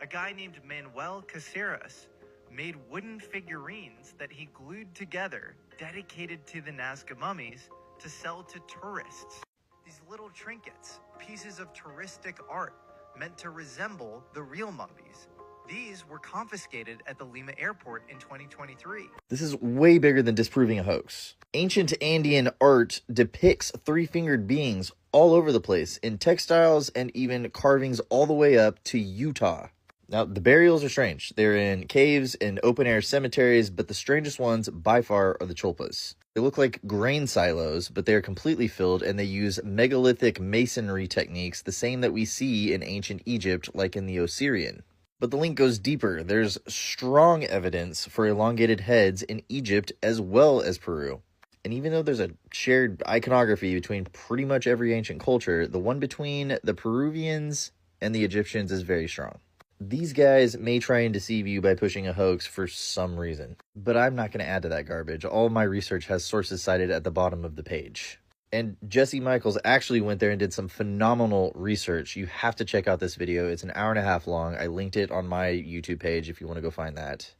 A guy named Manuel Caceres made wooden figurines that he glued together, dedicated to the Nazca mummies, to sell to tourists. These little trinkets, pieces of touristic art, meant to resemble the real mummies. These were confiscated at the Lima airport in 2023. This is way bigger than disproving a hoax. Ancient Andean art depicts 3-fingered beings all over the place in textiles and even carvings all the way up to Utah. Now, the burials are strange. They're in caves and open-air cemeteries, but the strangest ones by far are the chulpas. They look like grain silos, but they are completely filled, and they use megalithic masonry techniques, the same that we see in ancient Egypt, like in the Osirian. But the link goes deeper. There's strong evidence for elongated heads in Egypt as well as Peru. And even though there's a shared iconography between pretty much every ancient culture, the one between the Peruvians and the Egyptians is very strong. These guys may try and deceive you by pushing a hoax for some reason, but I'm not going to add to that garbage. All my research has sources cited at the bottom of the page. And Jesse Michaels actually went there and did some phenomenal research. You have to check out this video. It's an hour-and-a-half long. I linked it on my YouTube page if you want to go find that.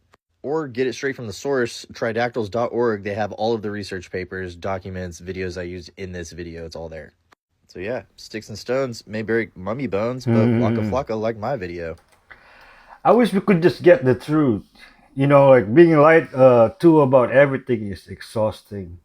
Or get it straight from the source, tridactyls.org. They have all of the research papers, documents, videos I used in this video. It's all there. So yeah, sticks and stones may break mummy bones, but Waka Flocka liked my video. I wish we could just get the truth. You know, like being lied to about everything is exhausting.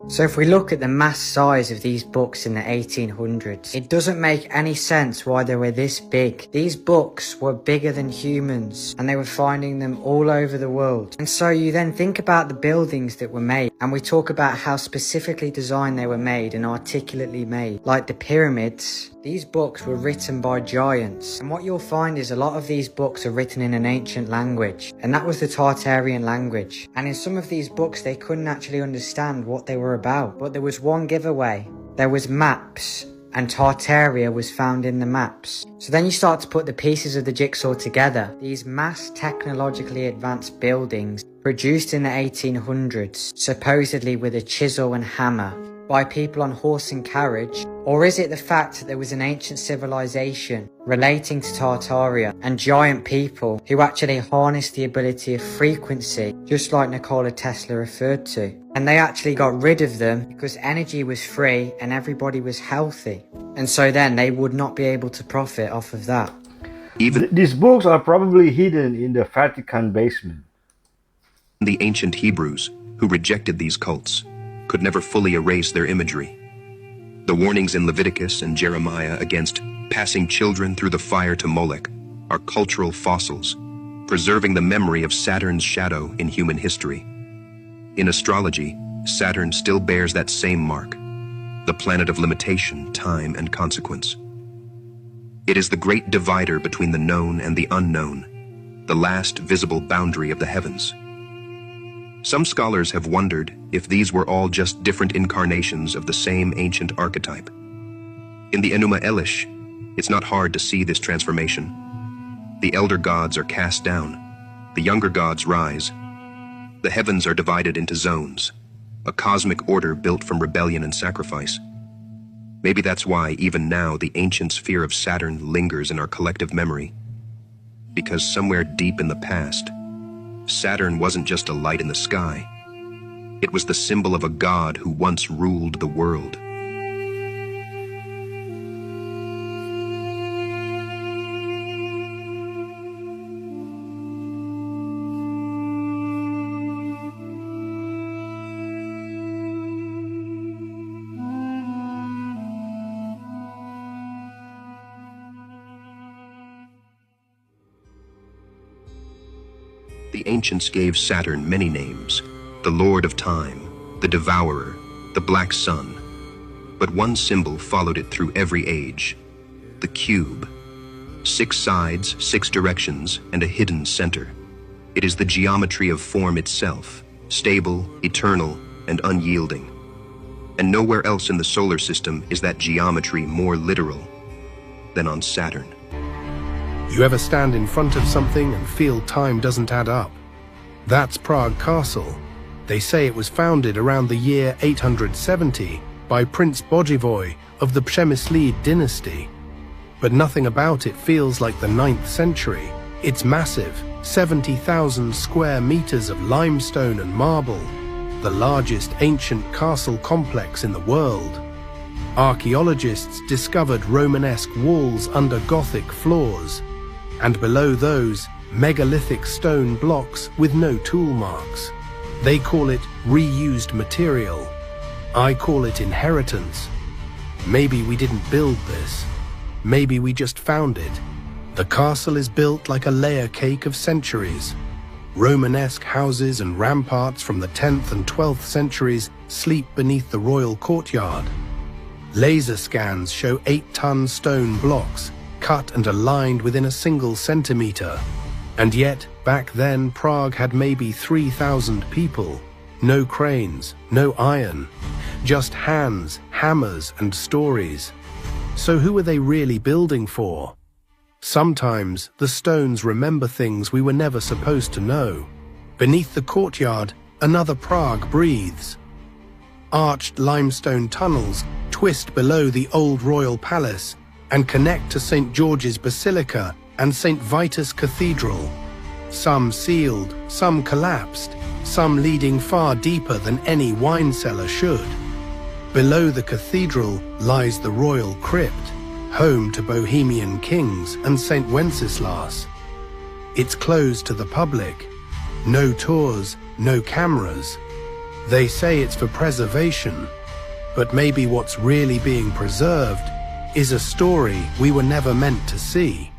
So if we look at the mass size of these books in the 1800s, it doesn't make any sense why they were this big. These books were bigger than humans, and they were finding them all over the world. And so you then think about the buildings that were made, and we talk about how specifically designed they were made and articulately made, like the pyramids. These books were written by giants, and what you'll find is a lot of these books are written in an ancient language, and that was the Tartarian language. And in some of these books they couldn't actually understand what they were about, but there was one giveaway. There was maps, and Tartaria was found in the maps. So then you start to put the pieces of the jigsaw together. These mass technologically advanced buildings produced in the 1800s, supposedly with a chisel and hammer, by people on horse and carriage? Or is it the fact that there was an ancient civilization relating to Tartaria and giant people who actually harnessed the ability of frequency, just like Nikola Tesla referred to? And they actually got rid of them because energy was free and everybody was healthy. And so then they would not be able to profit off of that. These books are probably hidden in the Vatican basement. The ancient Hebrews, who rejected these cults, could never fully erase their imagery. The warnings in Leviticus and Jeremiah against passing children through the fire to Molech are cultural fossils, preserving the memory of Saturn's shadow in human history. In astrology, Saturn still bears that same mark, the planet of limitation, time, and consequence. It is the great divider between the known and the unknown, the last visible boundary of the heavens. Some scholars have wondered if these were all just different incarnations of the same ancient archetype. In the Enuma Elish, it's not hard to see this transformation. The elder gods are cast down, the younger gods rise. The heavens are divided into zones, a cosmic order built from rebellion and sacrifice. Maybe that's why, even now, the ancients' fear of Saturn lingers in our collective memory. Because somewhere deep in the past, Saturn wasn't just a light in the sky. It was the symbol of a god who once ruled the world. The ancients gave Saturn many names: the Lord of Time, the Devourer, the Black Sun. But one symbol followed it through every age: the cube. 6 sides, 6 directions, and a hidden center. It is the geometry of form itself, stable, eternal, and unyielding. And nowhere else in the solar system is that geometry more literal than on Saturn. You ever stand in front of something and feel time doesn't add up? That's Prague Castle. They say it was founded around the year 870 by Prince Bodzivoj of the Przemyslid dynasty. But nothing about it feels like the 9th century. It's massive, 70,000 square meters of limestone and marble, the largest ancient castle complex in the world. Archaeologists discovered Romanesque walls under Gothic floors, and below those, megalithic stone blocks with no tool marks. They call it reused material. I call it inheritance. Maybe we didn't build this. Maybe we just found it. The castle is built like a layer cake of centuries. Romanesque houses and ramparts from the 10th and 12th centuries sleep beneath the royal courtyard. Laser scans show 8-ton stone blocks, cut and aligned within a single centimeter. And yet, back then, Prague had maybe 3,000 people. No cranes, no iron, just hands, hammers, and stories. So who were they really building for? Sometimes the stones remember things we were never supposed to know. Beneath the courtyard, another Prague breathes. Arched limestone tunnels twist below the old royal palace and connect to St. George's Basilica and St. Vitus Cathedral. Some sealed, some collapsed, some leading far deeper than any wine cellar should. Below the cathedral lies the royal crypt, home to Bohemian kings and St. Wenceslas. It's closed to the public. No tours, no cameras. They say it's for preservation, but maybe what's really being preserved is a story we were never meant to see.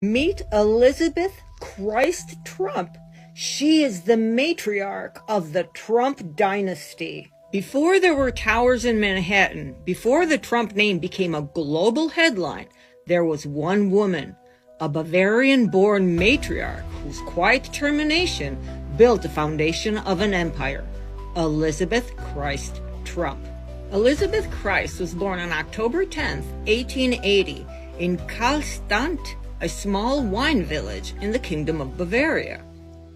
Meet Elizabeth Christ Trump. She is the matriarch of the Trump dynasty. Before there were towers in Manhattan, before the Trump name became a global headline, there was one woman, a Bavarian-born matriarch whose quiet determination built the foundation of an empire, Elizabeth Christ Trump. Elizabeth Christ was born on October 10, 1880, in Karlstadt, a small wine village in the Kingdom of Bavaria.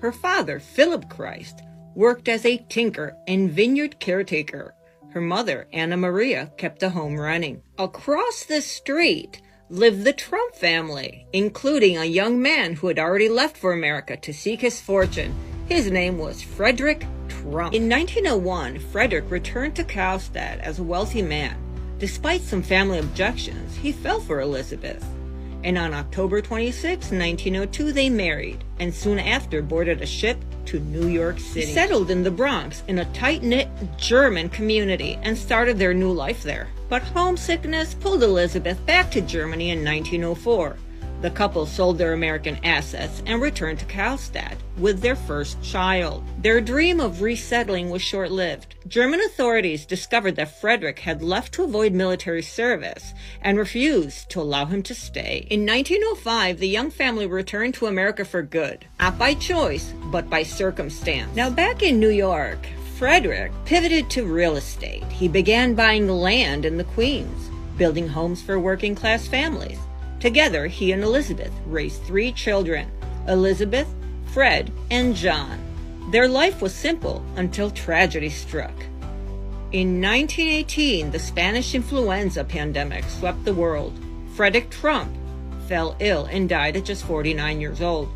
Her father, Philip Christ, worked as a tinker and vineyard caretaker. Her mother, Anna Maria, kept the home running. Across the street lived the Trump family, including a young man who had already left for America to seek his fortune. His name was Frederick Trump. In 1901, Frederick returned to Karlstadt as a wealthy man. Despite some family objections, he fell for Elizabeth. And on October 26, 1902, they married, and soon after boarded a ship to New York City. They settled in the Bronx in a tight-knit German community and started their new life there. But homesickness pulled Elizabeth back to Germany in 1904. The couple sold their American assets and returned to Karlstad with their first child. Their dream of resettling was short-lived. German authorities discovered that Frederick had left to avoid military service and refused to allow him to stay. In 1905, the young family returned to America for good, not by choice, but by circumstance. Now, back in New York, Frederick pivoted to real estate. He began buying land in the Queens, building homes for working-class families. Together, he and Elizabeth raised 3 children, Elizabeth, Fred, and John. Their life was simple until tragedy struck. In 1918, the Spanish influenza pandemic swept the world. Frederick Trump fell ill and died at just 49 years old.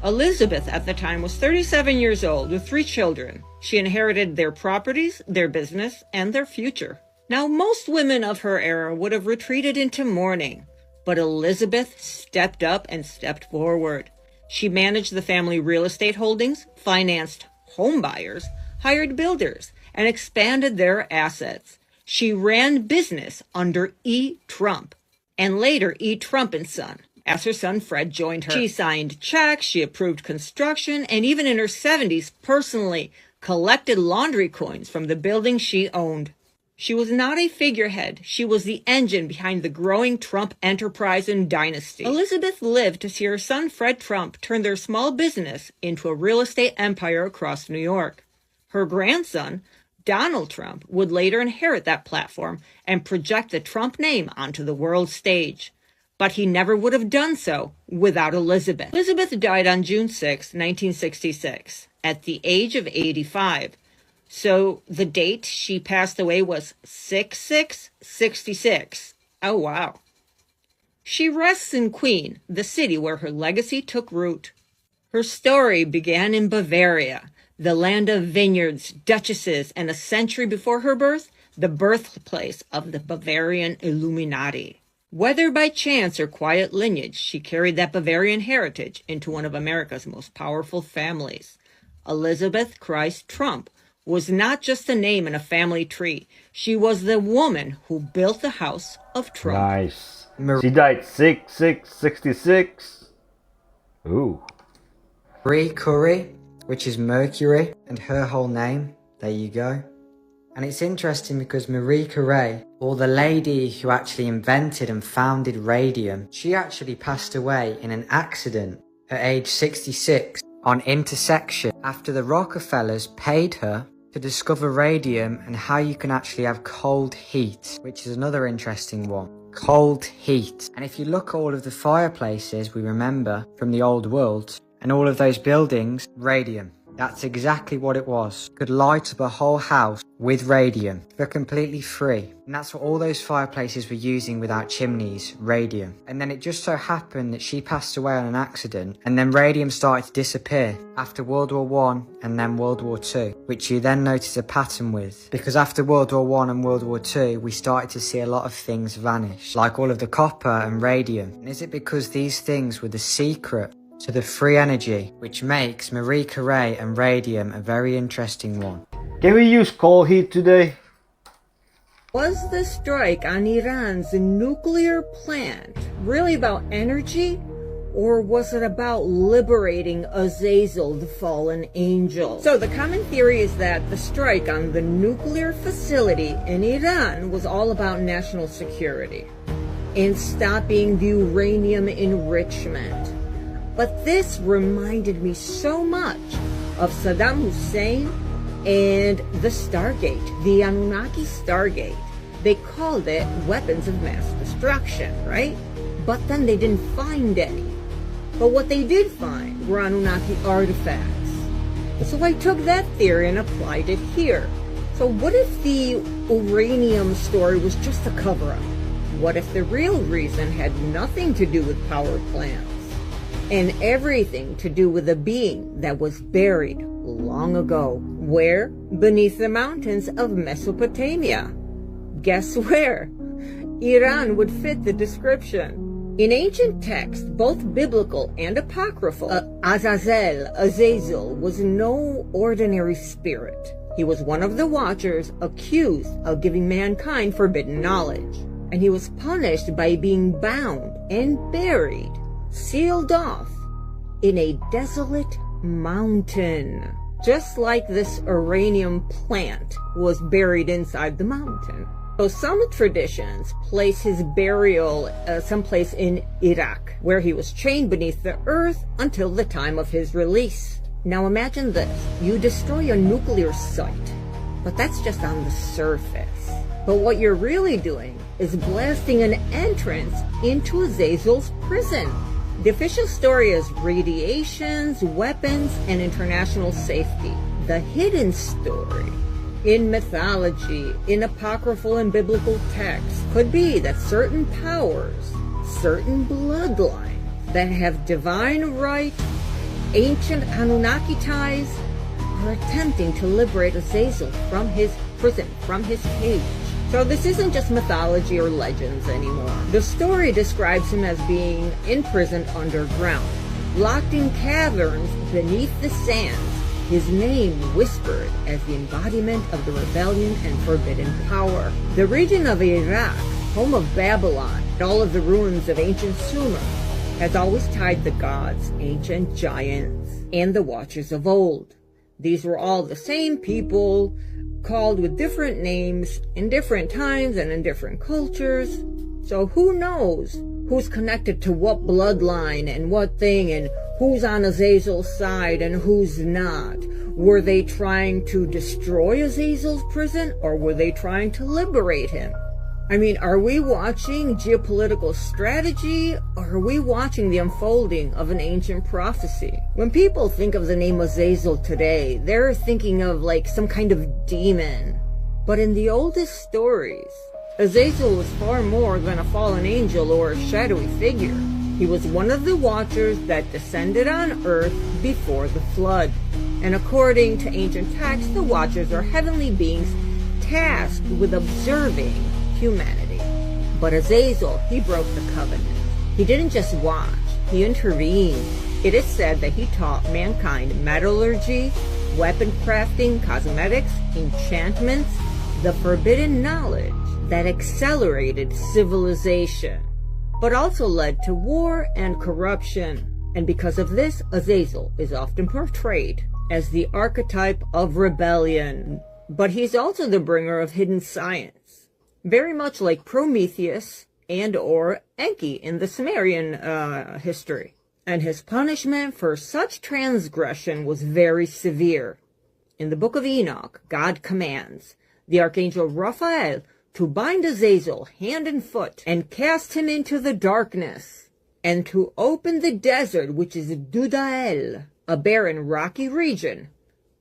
Elizabeth at the time was 37 years old with 3 children. She inherited their properties, their business, and their future. Now, most women of her era would have retreated into mourning, but Elizabeth stepped up and stepped forward. She managed the family real estate holdings, financed home buyers, hired builders, and expanded their assets. She ran business under E. Trump, and later E. Trump & Son, as her son Fred joined her. She signed checks, she approved construction, and even in her 70s personally collected laundry coins from the buildings she owned. She was not a figurehead. She was the engine behind the growing Trump enterprise and dynasty. Elizabeth lived to see her son Fred Trump turn their small business into a real estate empire across New York. Her grandson, Donald Trump, would later inherit that platform and project the Trump name onto the world stage. But he never would have done so without Elizabeth. Elizabeth died on June 6, 1966, at the age of 85. So the date she passed away was 6/6/66. Oh, wow. She rests in Queen, the city where her legacy took root. Her story began in Bavaria, the land of vineyards, duchesses, and a century before her birth, the birthplace of the Bavarian Illuminati. Whether by chance or quiet lineage, she carried that Bavarian heritage into one of America's most powerful families. Elizabeth Christ Trump was not just a name in a family tree. She was the woman who built the house of Trump. Nice. She died 6/6/66. Ooh. Marie Curie, which is Mercury, and her whole name. There you go. And it's interesting because Marie Curie, or the lady who actually invented and founded radium, she actually passed away in an accident at age 66 on intersection after the Rockefellers paid her to discover radium and how you can actually have cold heat, which is another interesting one. Cold heat. And if you look at all of the fireplaces we remember from the old world and all of those buildings, radium. That's exactly what it was. Could light up a whole house with radium for completely free. And that's what all those fireplaces were using without chimneys, radium. And then it just so happened that she passed away on an accident, and then radium started to disappear after World War I and then World War II, which you then notice a pattern with. Because after World War I and World War II, we started to see a lot of things vanish, like all of the copper and radium. And is it because these things were the secret to the free energy, which makes Marie Curie and radium a very interesting one? Can we use cold heat today? Was the strike on Iran's nuclear plant really about energy? Or was it about liberating Azazel, the fallen angel? So the common theory is that the strike on the nuclear facility in Iran was all about national security and stopping the uranium enrichment. But this reminded me so much of Saddam Hussein and the Stargate, the Anunnaki Stargate. They called it weapons of mass destruction, right? But then they didn't find any. But what they did find were Anunnaki artifacts. So I took that theory and applied it here. So what if the uranium story was just a cover-up? What if the real reason had nothing to do with power plants and everything to do with a being that was buried long ago? Where? Beneath the mountains of Mesopotamia. Guess where? Iran would fit the description. In ancient texts, both biblical and apocryphal, Azazel was no ordinary spirit. He was one of the Watchers accused of giving mankind forbidden knowledge, and he was punished by being bound and buried sealed off in a desolate mountain. Just like this uranium plant was buried inside the mountain. So some traditions place his burial someplace in Iraq, where he was chained beneath the earth until the time of his release. Now imagine this. You destroy a nuclear site, but that's just on the surface. But what you're really doing is blasting an entrance into Azazel's prison. The official story is radiations, weapons, and international safety. The hidden story in mythology, in apocryphal and biblical texts, could be that certain powers, certain bloodlines that have divine right, ancient Anunnaki ties, are attempting to liberate Azazel from his prison, from his cage. So this isn't just mythology or legends anymore. The story describes him as being imprisoned underground, locked in caverns beneath the sands, his name whispered as the embodiment of the rebellion and forbidden power. The region of Iraq, home of Babylon, and all of the ruins of ancient Sumer, has always tied the gods, ancient giants, and the watchers of old. These were all the same people, called with different names in different times and in different cultures. So who knows who's connected to what bloodline and what thing, and who's on Azazel's side and who's not. Were they trying to destroy Azazel's prison, or were they trying to liberate him? I mean, are we watching geopolitical strategy, or are we watching the unfolding of an ancient prophecy? When people think of the name Azazel today, they're thinking of like some kind of demon. But in the oldest stories, Azazel was far more than a fallen angel or a shadowy figure. He was one of the watchers that descended on earth before the flood. And according to ancient texts, the watchers are heavenly beings tasked with observing humanity. But Azazel, he broke the covenant. He didn't just watch, he intervened. It is said that he taught mankind metallurgy, weapon crafting, cosmetics, enchantments, the forbidden knowledge that accelerated civilization, but also led to war and corruption. And because of this, Azazel is often portrayed as the archetype of rebellion. But he's also the bringer of hidden science, very much like Prometheus and or Enki in the Sumerian history. And his punishment for such transgression was very severe. In the book of Enoch, God commands the archangel Raphael to bind Azazel hand and foot and cast him into the darkness, and to open the desert, which is Dudael, a barren rocky region,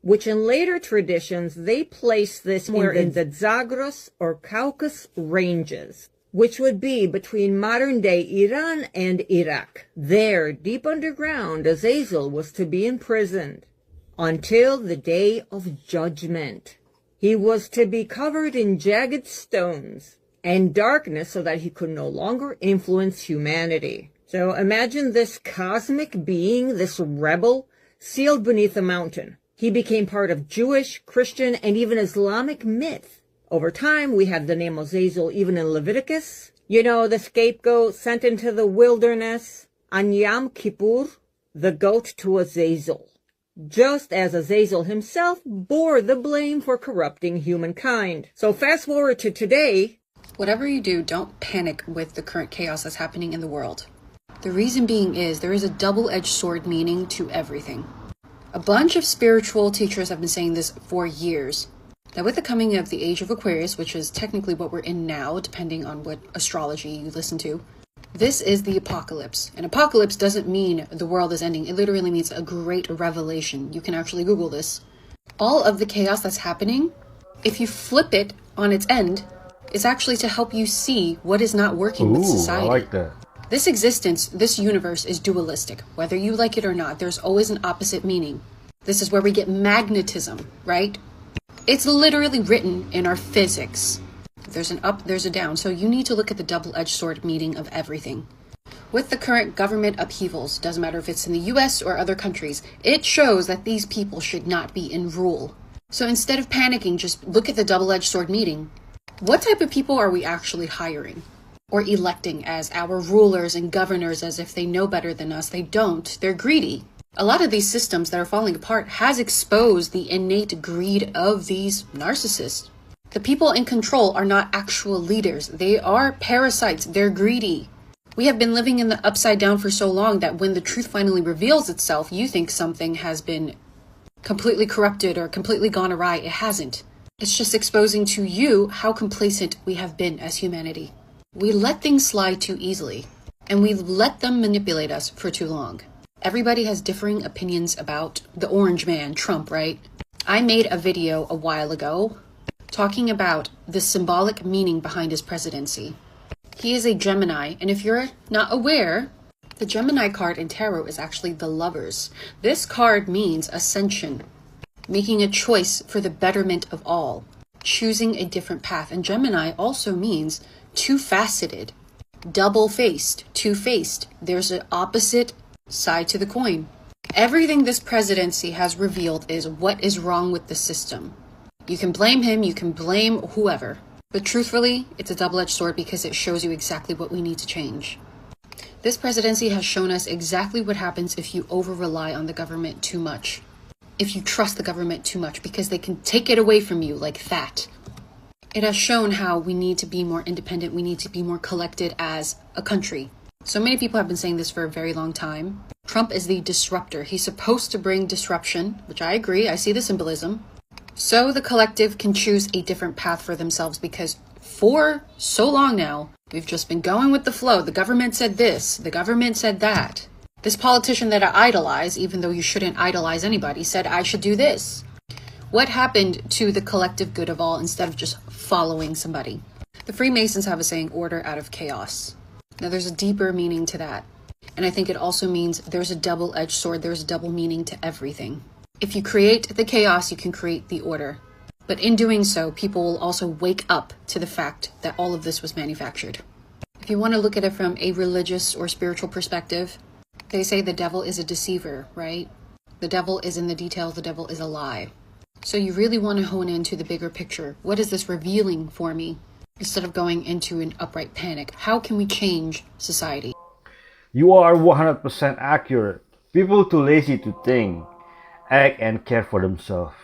which in later traditions they place this more in the Zagros or Caucasus ranges, which would be between modern-day Iran and Iraq. There, deep underground, Azazel was to be imprisoned until the day of judgment. He was to be covered in jagged stones and darkness so that he could no longer influence humanity. So imagine this cosmic being, this rebel, sealed beneath a mountain. He became part of Jewish, Christian, and even Islamic myth. Over time, we have the name Azazel even in Leviticus. You know, the scapegoat sent into the wilderness. On Yom Kippur, the goat to Azazel. Just as Azazel himself bore the blame for corrupting humankind. So fast forward to today. Whatever you do, don't panic with the current chaos that's happening in the world. The reason being is there is a double-edged sword meaning to everything. A bunch of spiritual teachers have been saying this for years. That with the coming of the age of Aquarius, which is technically what we're in now, depending on what astrology you listen to, this is the apocalypse. And apocalypse doesn't mean the world is ending. It literally means a great revelation. You can actually Google this. All of the chaos that's happening, if you flip it on its end, it's actually to help you see what is not working with society. I like that. This existence, this universe is dualistic. Whether you like it or not, there's always an opposite meaning. This is where we get magnetism, right? It's literally written in our physics. There's an up, there's a down. So you need to look at the double-edged sword meaning of everything. With the current government upheavals, doesn't matter if it's in the US or other countries, it shows that these people should not be in rule. So instead of panicking, just look at the double-edged sword meaning. What type of people are we actually hiring? or electing as our rulers and governors as if they know better than us. They don't. They're greedy. A lot of these systems that are falling apart has exposed the innate greed of these narcissists. The people in control are not actual leaders. They are parasites. They're greedy. We have been living in the upside down for so long that when the truth finally reveals itself, you think something has been completely corrupted or completely gone awry. It hasn't. It's just exposing to you how complacent we have been as humanity. We let things slide too easily, and we let them manipulate us for too long. Everybody has differing opinions about the orange man, Trump, right? I made a video a while ago talking about the symbolic meaning behind his presidency. He is a Gemini, and if you're not aware, the Gemini card in tarot is actually the Lovers. This card means ascension, making a choice for the betterment of all, choosing a different path. And Gemini also means two-faceted, double-faced, two-faced. There's an opposite side to the coin. Everything this presidency has revealed is what is wrong with the system. You can blame him, you can blame whoever, but truthfully, it's a double-edged sword because it shows you exactly what we need to change. This presidency has shown us exactly what happens if you over-rely on the government too much. If you trust the government too much, because they can take it away from you like that. It has shown how we need to be more independent, we need to be more collected as a country. So many people have been saying this for a very long time. Trump is the disruptor. He's supposed to bring disruption, which I agree, I see the symbolism. So the collective can choose a different path for themselves, because for so long now, we've just been going with the flow. The government said this, the government said that. This politician that I idolize, even though you shouldn't idolize anybody, said I should do this. What happened to the collective good of all instead of just following somebody? The Freemasons have a saying, order out of chaos. Now there's a deeper meaning to that. And I think it also means there's a double-edged sword, there's a double meaning to everything. If you create the chaos, you can create the order. But in doing so, people will also wake up to the fact that all of this was manufactured. If you want to look at it from a religious or spiritual perspective, they say the devil is a deceiver, right? The devil is in the details, the devil is a lie. So you really want to hone into the bigger picture. What is this revealing for me? Instead of going into an upright panic, how can we change society? You are 100% accurate. People too lazy to think, act and care for themselves.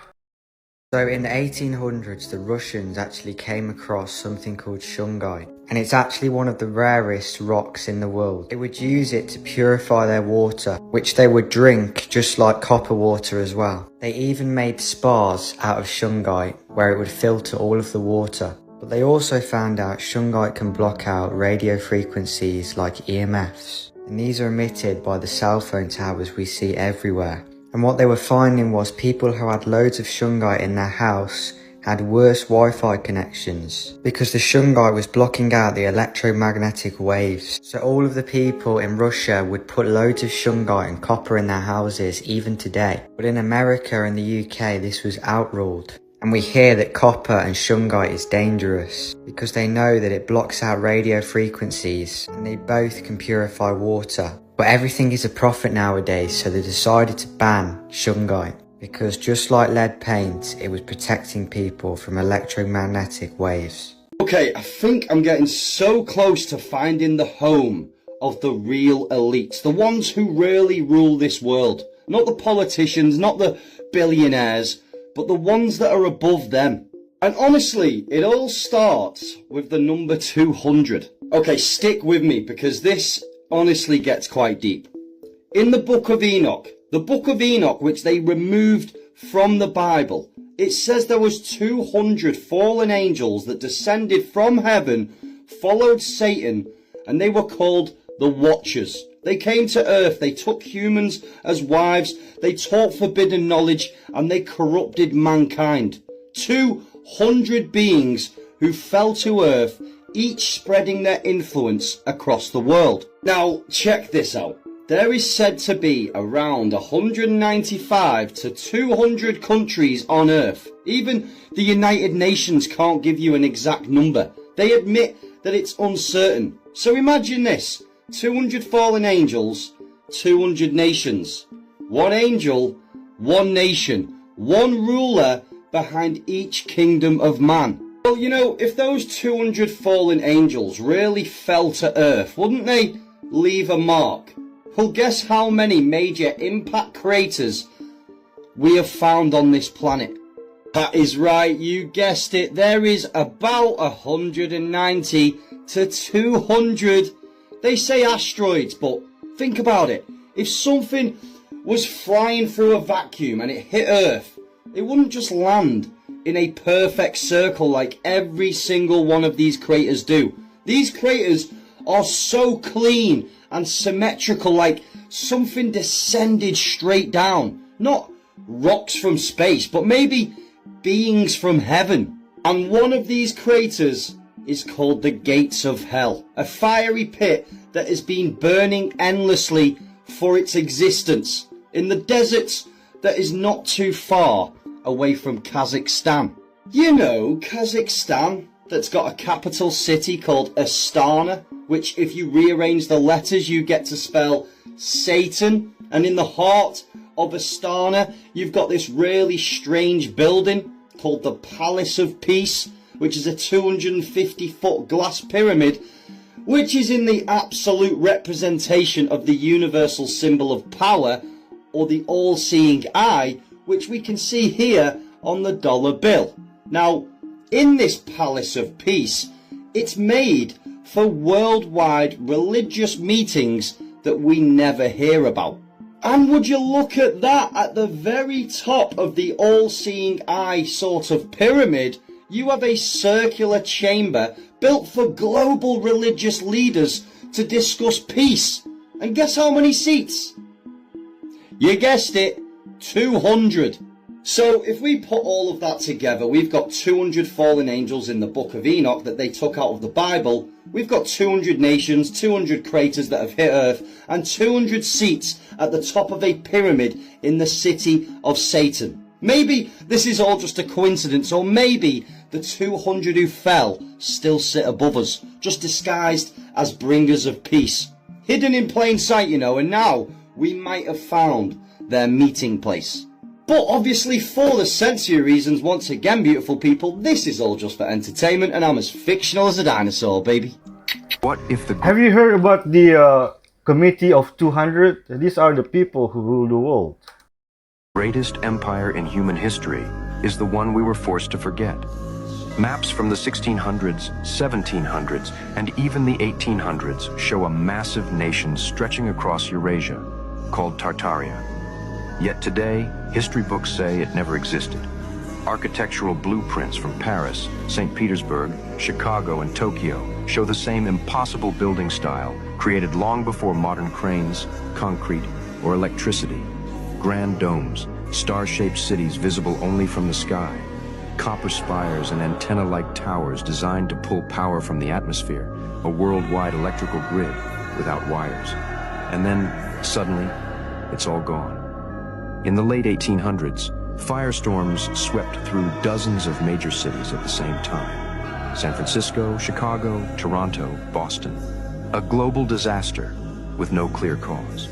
So in the 1800s, the Russians actually came across something called shungite, and it's actually one of the rarest rocks in the world. They would use it to purify their water, which they would drink just like copper water as well. They even made spas out of shungite, where it would filter all of the water. But they also found out shungite can block out radio frequencies like EMFs, and these are emitted by the cell phone towers we see everywhere. And what they were finding was people who had loads of shungite in their house had worse Wi-Fi connections because the shungite was blocking out the electromagnetic waves. So all of the people in Russia would put loads of shungite and copper in their houses even today. But in America and the UK, this was outruled. And we hear that copper and shungite is dangerous because they know that it blocks out radio frequencies and they both can purify water. But everything is a profit nowadays, so they decided to ban shungite because just like lead paint, it was protecting people from electromagnetic waves. Okay, I think I'm getting so close to finding the home of the real elites, the ones who really rule this world. Not the politicians, not the billionaires, but the ones that are above them. And honestly, it all starts with the number 200. Okay, stick with me because this honestly gets quite deep. In the book of Enoch, which they removed from the Bible, it says there was 200 fallen angels that descended from heaven, followed Satan, and they were called the Watchers. They came to earth, they took humans as wives, they taught forbidden knowledge, and they corrupted mankind. 200 beings who fell to earth, each spreading their influence across the world. Now, check this out. There is said to be around 195 to 200 countries on Earth. Even the United Nations can't give you an exact number. They admit that it's uncertain. So imagine this. 200 fallen angels, 200 nations. One angel, one nation. One ruler behind each kingdom of man. Well, you know, if those 200 fallen angels really fell to Earth, wouldn't they leave a mark? Well, guess how many major impact craters we have found on this planet? That is right, you guessed it. There is about 190 to 200. They say asteroids, but think about it. If something was flying through a vacuum and it hit Earth, it wouldn't just land in a perfect circle like every single one of these craters do. These craters are so clean and symmetrical, like something descended straight down. Not rocks from space, but maybe beings from heaven. And one of these craters is called the Gates of Hell, a fiery pit that has been burning endlessly for its existence in the deserts that is not too far away from Kazakhstan. You know, Kazakhstan, that's got a capital city called Astana, which if you rearrange the letters you get to spell Satan. And in the heart of Astana you've got this really strange building called the Palace of Peace, which is a 250-foot glass pyramid, which is in the absolute representation of the universal symbol of power, or the all-seeing eye, which we can see here on the dollar bill. Now, in this Palace of Peace, it's made for worldwide religious meetings that we never hear about. And would you look at that, at the very top of the all-seeing eye sort of pyramid, you have a circular chamber built for global religious leaders to discuss peace. And guess how many seats? You guessed it, 200. So if we put all of that together, we've got 200 fallen angels in the Book of Enoch that they took out of the Bible. We've got 200 nations, 200 craters that have hit Earth, and 200 seats at the top of a pyramid in the city of Satan. Maybe this is all just a coincidence, or maybe the 200 who fell still sit above us, just disguised as bringers of peace. Hidden in plain sight, you know, and now we might have found their meeting place. But obviously, for the sensory reasons, once again, beautiful people, this is all just for entertainment, and I'm as fictional as a dinosaur, baby. What if the... Have you heard about the Committee of 200? These are the people who rule the world. greatest empire in human history is the one we were forced to forget? Maps from the 1600s, 1700s, and even the 1800s show a massive nation stretching across Eurasia, called Tartaria. Yet today, history books say it never existed. Architectural blueprints from Paris, St. Petersburg, Chicago, and Tokyo show the same impossible building style created long before modern cranes, concrete, or electricity. Grand domes, star-shaped cities visible only from the sky, copper spires and antenna-like towers designed to pull power from the atmosphere, a worldwide electrical grid without wires. And then, suddenly, it's all gone. In the late 1800s, firestorms swept through dozens of major cities at the same time. San Francisco, Chicago, Toronto, Boston. A global disaster with no clear cause.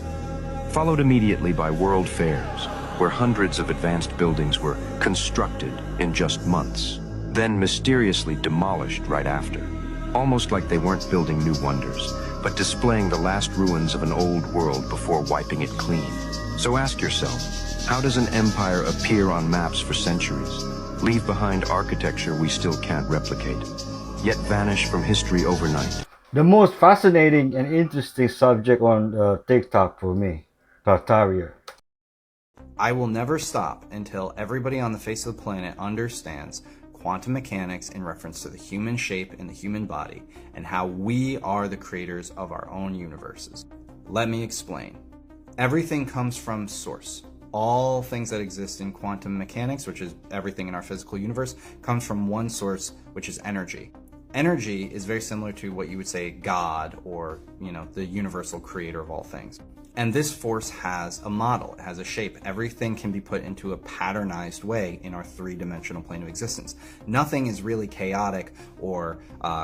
Followed immediately by world fairs, where hundreds of advanced buildings were constructed in just months, then mysteriously demolished right after. Almost like they weren't building new wonders, but displaying the last ruins of an old world before wiping it clean. So ask yourself, how does an empire appear on maps for centuries, leave behind architecture we still can't replicate, yet vanish from history overnight? The most fascinating and interesting subject on TikTok for me, Tartaria. I will never stop until everybody on the face of the planet understands quantum mechanics in reference to the human shape and the human body, and how we are the creators of our own universes. Let me explain. Everything comes from source. All things that exist in quantum mechanics, which is everything in our physical universe, comes from one source, which is energy. Energy is very similar to what you would say God, or, the universal creator of all things. And this force has a model, it has a shape. Everything can be put into a patternized way in our three-dimensional plane of existence. Nothing is really chaotic or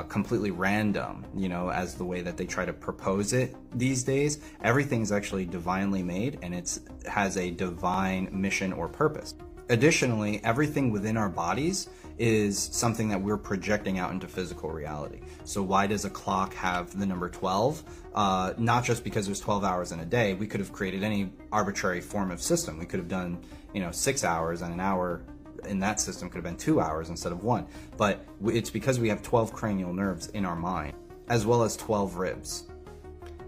completely random, as the way that they try to propose it these days. Everything is actually divinely made, and it has a divine mission or purpose. Additionally, everything within our bodies is something that we're projecting out into physical reality. So why does a clock have the number 12? Not just because there's 12 hours in a day. We could have created any arbitrary form of system. We could have done, 6 hours, and an hour in that system could have been 2 hours instead of 1. But it's because we have 12 cranial nerves in our mind, as well as 12 ribs.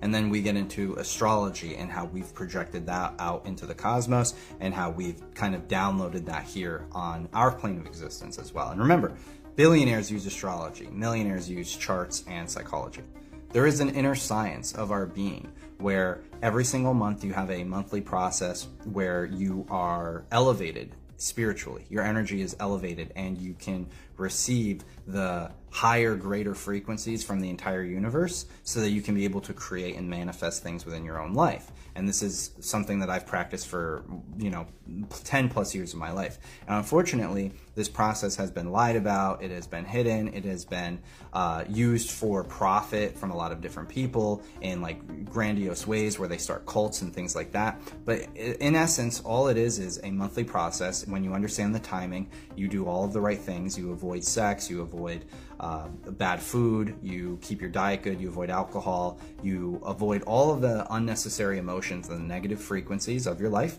And then we get into astrology and how we've projected that out into the cosmos and how we've kind of downloaded that here on our plane of existence as well. And remember, billionaires use astrology, millionaires use charts and psychology. There is an inner science of our being where every single month you have a monthly process where you are elevated spiritually. Your energy is elevated and you can receive the higher, greater frequencies from the entire universe so that you can be able to create and manifest things within your own life. And this is something that I've practiced for, 10 plus years of my life. And unfortunately, this process has been lied about, it has been hidden, it has been used for profit from a lot of different people in like grandiose ways where they start cults and things like that. But in essence, all it is a monthly process. When you understand the timing, you do all of the right things. You avoid sex, you avoid bad food, you keep your diet good, you avoid alcohol, you avoid all of the unnecessary emotions and the negative frequencies of your life,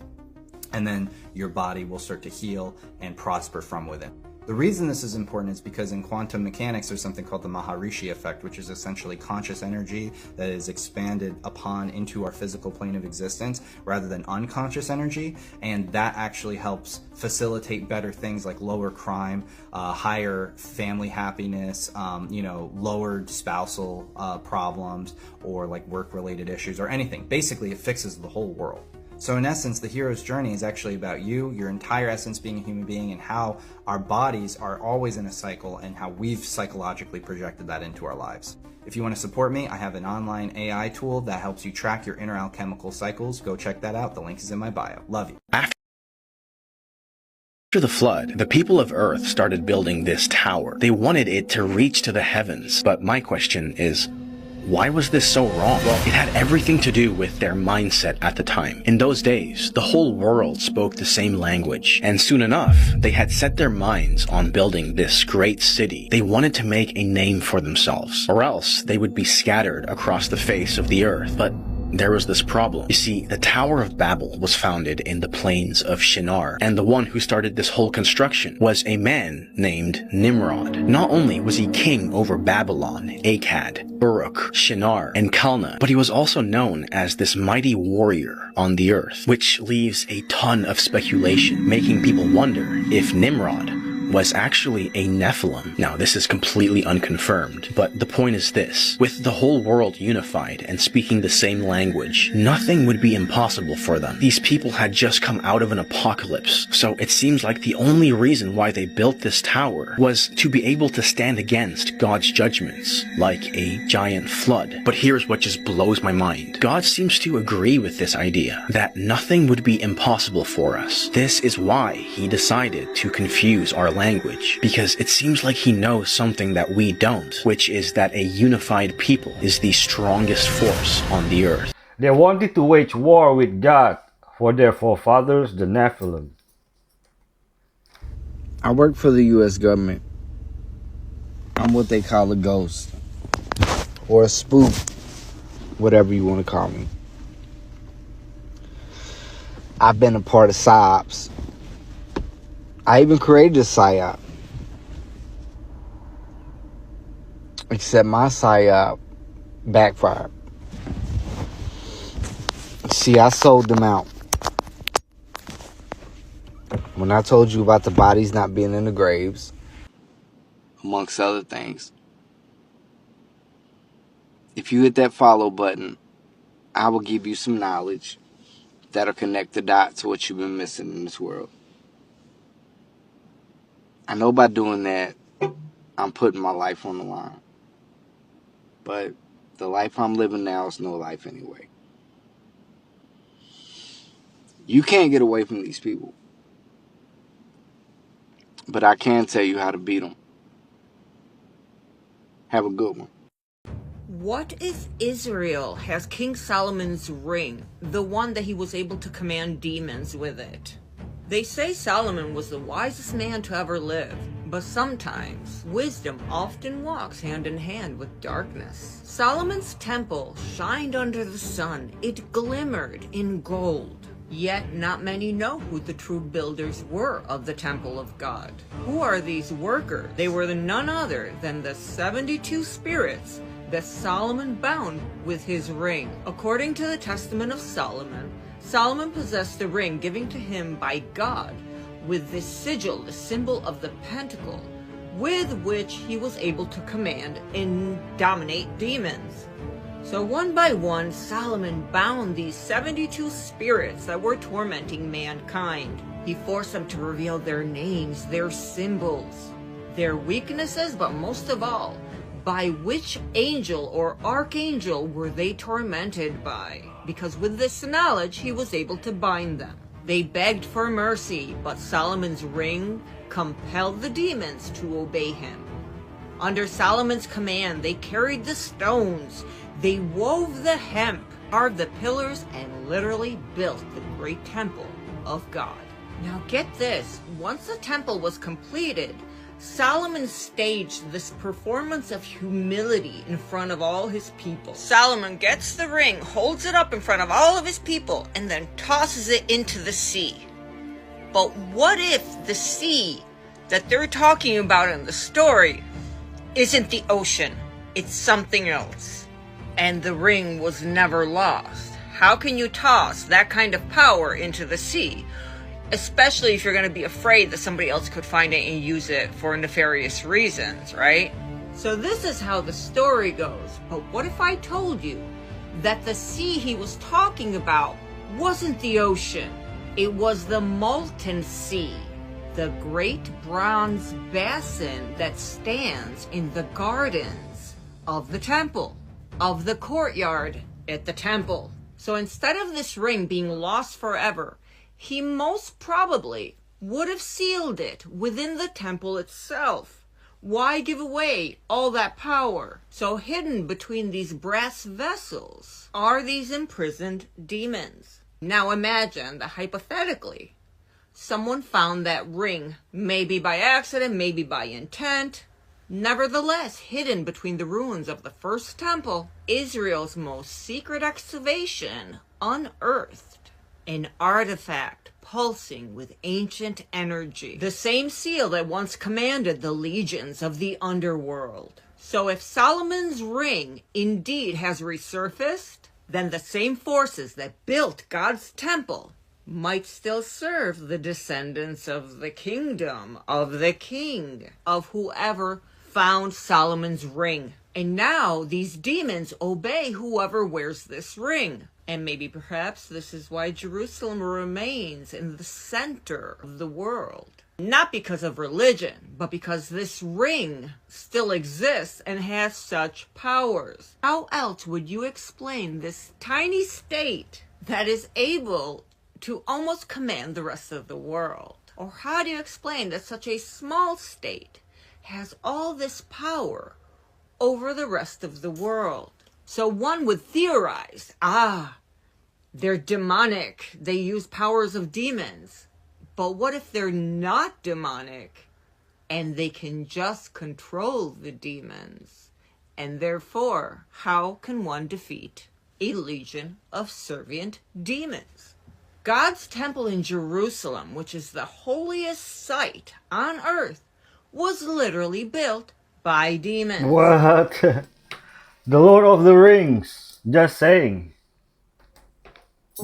and then your body will start to heal and prosper from within. The reason this is important is because in quantum mechanics, there's something called the Maharishi effect, which is essentially conscious energy that is expanded upon into our physical plane of existence rather than unconscious energy. And that actually helps facilitate better things like lower crime, higher family happiness, lowered spousal problems, or like work-related issues or anything. Basically, it fixes the whole world. So in essence, the hero's journey is actually about you, your entire essence being a human being, and how our bodies are always in a cycle and how we've psychologically projected that into our lives. If you want to support me, I have an online AI tool that helps you track your inner alchemical cycles. Go check that out. The link is in my bio. Love you. After the flood, the people of Earth started building this tower. They wanted it to reach to the heavens. But my question is, why was this so wrong? Well, it had everything to do with their mindset at the time. In those days, the whole world spoke the same language, and soon enough, they had set their minds on building this great city. They wanted to make a name for themselves, or else they would be scattered across the face of the earth. But there was this problem. You see, the Tower of Babel was founded in the plains of Shinar, and the one who started this whole construction was a man named Nimrod. Not only was he king over Babylon, Akkad, Uruk, Shinar, and Kalna, but he was also known as this mighty warrior on the earth, which leaves a ton of speculation, making people wonder if Nimrod was actually a Nephilim. Now, this is completely unconfirmed, but the point is this. With the whole world unified and speaking the same language, nothing would be impossible for them. These people had just come out of an apocalypse, so it seems like the only reason why they built this tower was to be able to stand against God's judgments, like a giant flood. But here's what just blows my mind. God seems to agree with this idea, that nothing would be impossible for us. This is why he decided to confuse our language, because it seems like he knows something that we don't, which is that a unified people is the strongest force on the earth. They wanted to wage war with God for their forefathers, the Nephilim. I work for the U.S. government. I'm what they call a ghost, or a spook, whatever you want to call me. I've been a part of PSYOPs. I even created a PSYOP. Except my PSYOP backfired. See, I sold them out. When I told you about the bodies not being in the graves, amongst other things. If you hit that follow button, I will give you some knowledge that'll connect the dots to what you've been missing in this world. I know by doing that, I'm putting my life on the line. But the life I'm living now is no life anyway. You can't get away from these people. But I can tell you how to beat them. Have a good one. What if Israel has King Solomon's ring, the one that he was able to command demons with it? They say Solomon was the wisest man to ever live, but sometimes wisdom often walks hand in hand with darkness. Solomon's temple shined under the sun. It glimmered in gold. Yet not many know who the true builders were of the temple of God. Who are these workers? They were none other than the 72 spirits that Solomon bound with his ring. According to the Testament of Solomon, Solomon possessed a ring given to him by God with this sigil, the symbol of the pentacle, with which he was able to command and dominate demons. So one by one, Solomon bound these 72 spirits that were tormenting mankind. He forced them to reveal their names, their symbols, their weaknesses, but most of all, by which angel or archangel were they tormented by? Because with this knowledge, he was able to bind them. They begged for mercy, but Solomon's ring compelled the demons to obey him. Under Solomon's command, they carried the stones, they wove the hemp, carved the pillars, and literally built the great temple of God. Now get this, once the temple was completed, Solomon staged this performance of humility in front of all his people. Solomon gets the ring, holds it up in front of all of his people, and then tosses it into the sea. But what if the sea that they're talking about in the story isn't the ocean? It's something else. And the ring was never lost. How can you toss that kind of power into the sea? Especially if you're going to be afraid that somebody else could find it and use it for nefarious reasons, right? So this is how the story goes. But what if I told you that the sea he was talking about wasn't the ocean? It was the molten sea, the great bronze basin that stands in the gardens of the temple, of the courtyard at the temple. So instead of this ring being lost forever, he most probably would have sealed it within the temple itself. Why give away all that power? So hidden between these brass vessels are these imprisoned demons. Now imagine that hypothetically, someone found that ring, maybe by accident, maybe by intent. Nevertheless, hidden between the ruins of the first temple, Israel's most secret excavation unearthed an artifact pulsing with ancient energy, the same seal that once commanded the legions of the underworld. So if Solomon's ring indeed has resurfaced, then the same forces that built God's temple might still serve the descendants of the kingdom, of the king, of whoever found Solomon's ring. And now these demons obey whoever wears this ring. And maybe perhaps this is why Jerusalem remains in the center of the world. Not because of religion, but because this ring still exists and has such powers. How else would you explain this tiny state that is able to almost command the rest of the world? Or how do you explain that such a small state has all this power over the rest of the world? So one would theorize, they're demonic. They use powers of demons. But what if they're not demonic and they can just control the demons? And therefore, how can one defeat a legion of servient demons? God's temple in Jerusalem, which is the holiest site on earth, was literally built by demons. What? The Lord of the Rings. Just saying.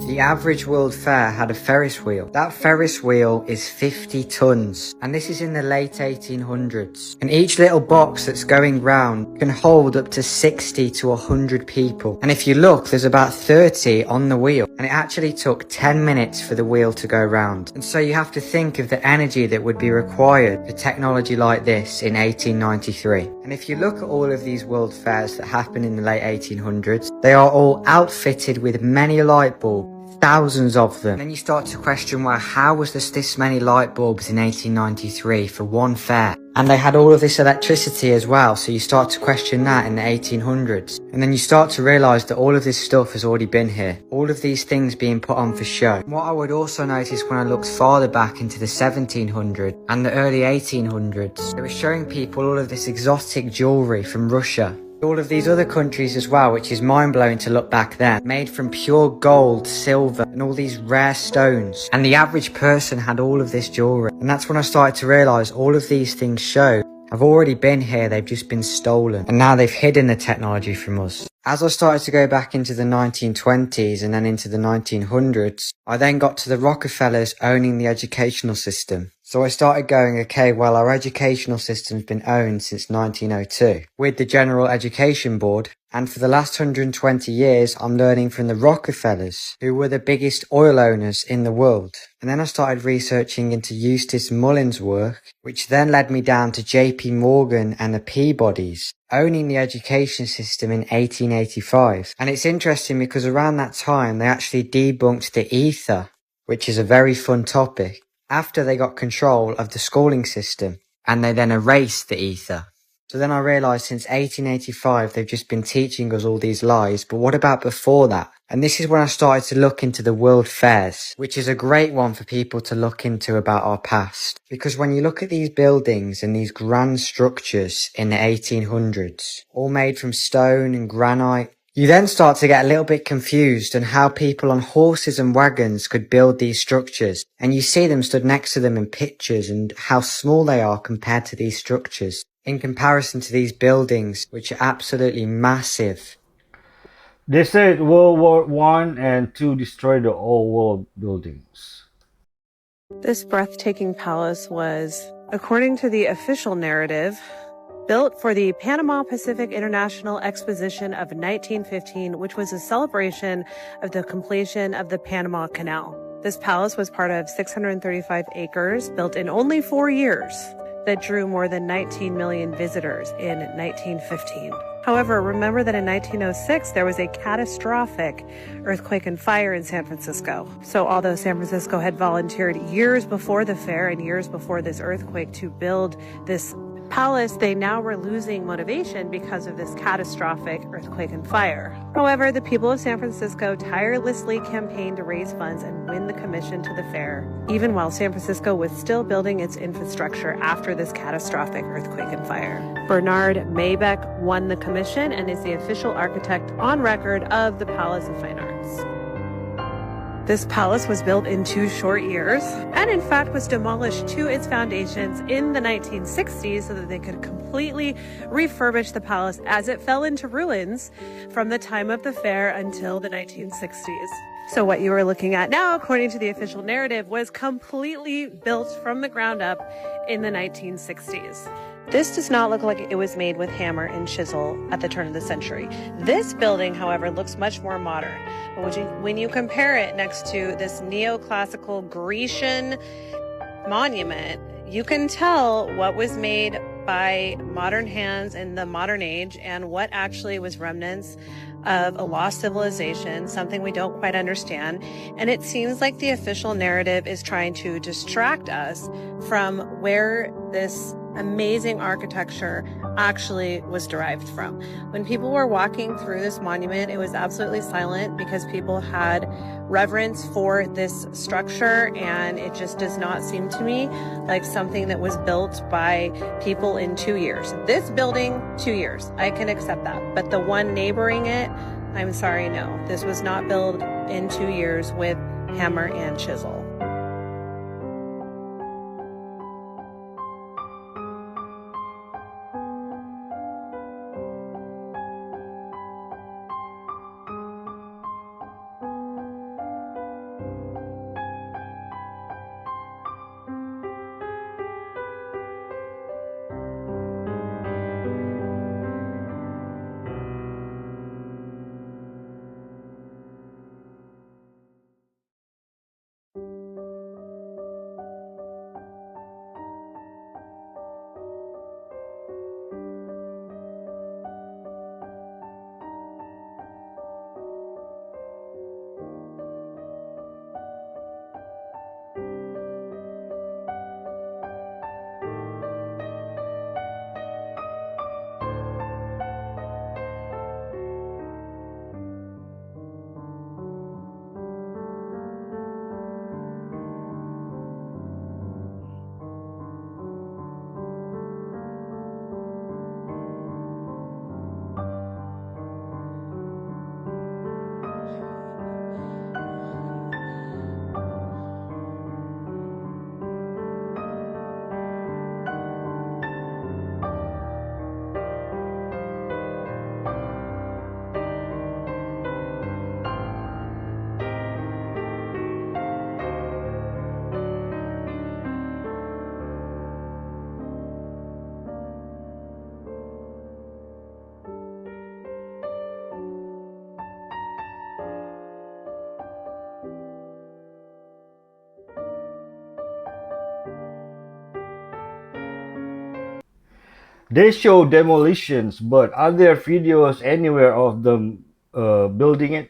The average World Fair had a Ferris wheel. That Ferris wheel is 50 tons, and this is in the late 1800s. And each little box that's going round can hold up to 60 to 100 people. And if you look, there's about 30 on the wheel, and it actually took 10 minutes for the wheel to go round. And so you have to think of the energy that would be required for technology like this in 1893. And if you look at all of these World Fairs that happened in the late 1800s, they are all outfitted with many light bulbs. Thousands of them. And then you start to question, well, how was there this many light bulbs in 1893 for one fair? And they had all of this electricity as well, so you start to question that in the 1800s. And then you start to realise that all of this stuff has already been here. All of these things being put on for show. What I would also notice when I looked farther back into the 1700s and the early 1800s, they were showing people all of this exotic jewellery from Russia. All of these other countries as well, which is mind-blowing to look back then, made from pure gold, silver, and all these rare stones. And the average person had all of this jewellery. And that's when I started to realise all of these things show have already been here, they've just been stolen. And now they've hidden the technology from us. As I started to go back into the 1920s and then into the 1900s, I then got to the Rockefellers owning the educational system. So I started going, okay, well, our educational system's been owned since 1902 with the General Education Board. And for the last 120 years, I'm learning from the Rockefellers, who were the biggest oil owners in the world. And then I started researching into Eustace Mullins' work, which then led me down to JP Morgan and the Peabodys, owning the education system in 1885. And it's interesting because around that time, they actually debunked the ether, which is a very fun topic, after they got control of the schooling system, and they then erased the ether. So then I realised since 1885 they've just been teaching us all these lies, but what about before that? And this is when I started to look into the World Fairs, which is a great one for people to look into about our past. Because when you look at these buildings and these grand structures in the 1800s, all made from stone and granite, you then start to get a little bit confused on how people on horses and wagons could build these structures. And you see them stood next to them in pictures and how small they are compared to these structures, in comparison to these buildings, which are absolutely massive. They said World War One and Two destroyed the old world buildings. This breathtaking palace was, according to the official narrative, built for the Panama Pacific International Exposition of 1915, which was a celebration of the completion of the Panama Canal. This palace was part of 635 acres, built in only 4 years, that drew more than 19 million visitors in 1915. However, remember that in 1906, there was a catastrophic earthquake and fire in San Francisco. So although San Francisco had volunteered years before the fair and years before this earthquake to build this palace, they now were losing motivation because of this catastrophic earthquake and fire. However, the people of San Francisco tirelessly campaigned to raise funds and win the commission to the fair, even while San Francisco was still building its infrastructure after this catastrophic earthquake and fire. Bernard Maybeck won the commission and is the official architect on record of the Palace of Fine Arts. This palace was built in 2 short years and in fact was demolished to its foundations in the 1960s so that they could completely refurbish the palace as it fell into ruins from the time of the fair until the 1960s. So what you are looking at now, according to the official narrative, was completely built from the ground up in the 1960s. This does not look like it was made with hammer and chisel at the turn of the century. This building, however, looks much more modern. But when you compare it next to this neoclassical Grecian monument, you can tell what was made by modern hands in the modern age and what actually was remnants of a lost civilization, something we don't quite understand. And it seems like the official narrative is trying to distract us from where this amazing architecture actually was derived from. When people were walking through this monument, it was absolutely silent because people had reverence for this structure, and it just does not seem to me like something that was built by people in 2 years. This building, 2 years, I can accept that. But the one neighboring it, I'm sorry, no. This was not built in 2 years with hammer and chisel. They show demolitions, but are there videos anywhere of them building it?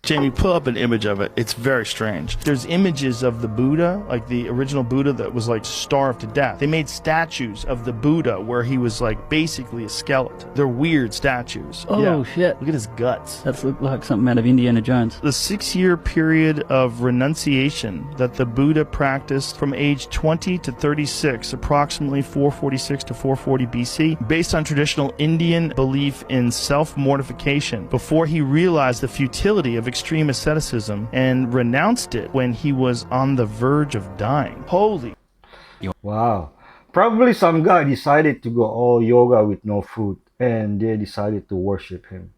Jamie, pull up an image of it. It's very strange. There's images of the Buddha, like the original Buddha that was like starved to death. They made statues of the Buddha where he was like basically a skeleton. They're weird statues. Oh, shit. Look at his guts. That's look like something out of Indiana Jones. The 6-year period of renunciation that the Buddha practiced from age 20 to 36, approximately 446 to 440 BC, based on traditional Indian belief in self-mortification before he realized the futility of extreme asceticism and renounced it when he was on the verge of dying. Holy. Wow. Probably some guy decided to go all yoga with no food and they decided to worship him.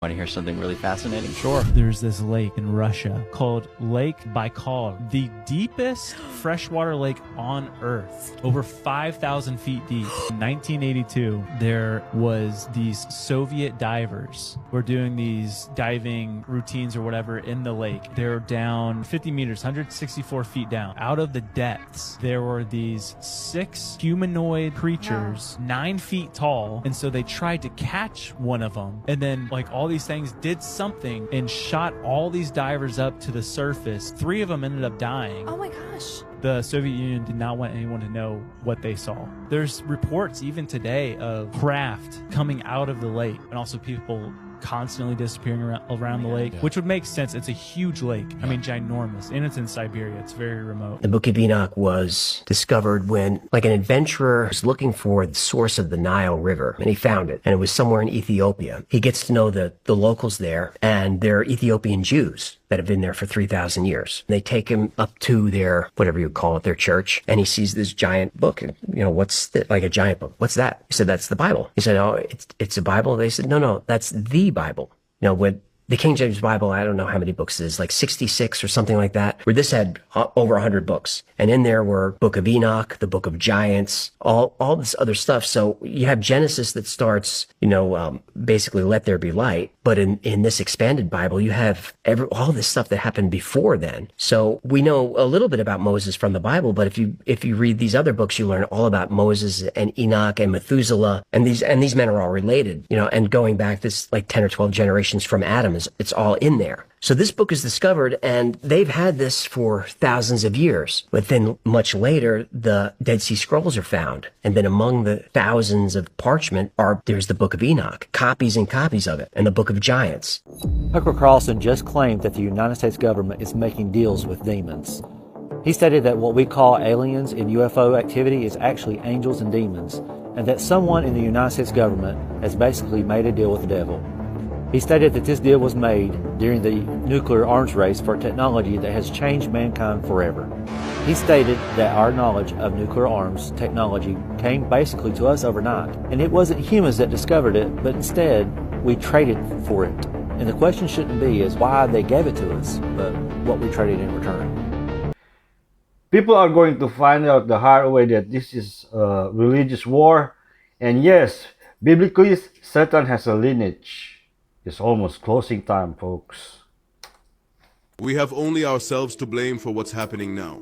Want to hear something really fascinating? Sure. There's this lake in Russia called Lake Baikal, the deepest freshwater lake on Earth, over 5,000 feet deep. In 1982, there was these Soviet divers who were doing these diving routines or whatever in the lake. They're down 50 meters, 164 feet down. Out of the depths, there were these 6 humanoid creatures, 9 feet tall, and so they tried to catch one of them, and then like all these things did something and shot all these divers up to the surface. 3 of them ended up dying. Oh my gosh. The Soviet Union did not want anyone to know what they saw. There's reports even today of craft coming out of the lake and also people constantly disappearing around the lake, which would make sense. It's a huge lake. I mean, ginormous. And it's in Siberia. It's very remote. The Book of Enoch was discovered when, like, an adventurer was looking for the source of the Nile River, and he found it, and it was somewhere in Ethiopia. He gets to know the locals there, and they're Ethiopian Jews that have been there for 3,000 years. They take him up to their, whatever you call it, their church, and he sees this giant book. And, you know, what's like a giant book? What's that? He said, that's the Bible. He said, oh, it's a Bible? They said, no, that's the Bible. You know, when the King James Bible, I don't know how many books it is, like 66 or something like that, where this had over 100 books. And in there were Book of Enoch, the Book of Giants, all this other stuff. So you have Genesis that starts, basically let there be light. But in this expanded Bible, you have all this stuff that happened before then. So we know a little bit about Moses from the Bible, but if you read these other books, you learn all about Moses and Enoch and Methuselah, and these men are all related, and going back this like 10 or 12 generations from Adam, it's all in there. So this book is discovered, and they've had this for thousands of years. But then much later, the Dead Sea Scrolls are found. And then among the thousands of parchment there's the Book of Enoch, copies and copies of it, and the Book of Giants. Tucker Carlson just claimed that the United States government is making deals with demons. He stated that what we call aliens in UFO activity is actually angels and demons, and that someone in the United States government has basically made a deal with the devil. He stated that this deal was made during the nuclear arms race for technology that has changed mankind forever. He stated that our knowledge of nuclear arms technology came basically to us overnight, and it wasn't humans that discovered it, but instead we traded for it. And the question shouldn't be is why they gave it to us, but what we traded in return. People are going to find out the hard way that this is a religious war, and yes, biblically, Satan has a lineage. It's almost closing time, folks. We have only ourselves to blame for what's happening now.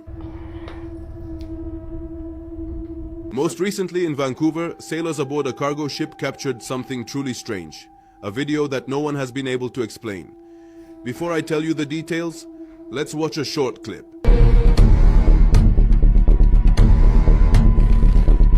Most recently in Vancouver, sailors aboard a cargo ship captured something truly strange. A video that no one has been able to explain. Before I tell you the details, let's watch a short clip.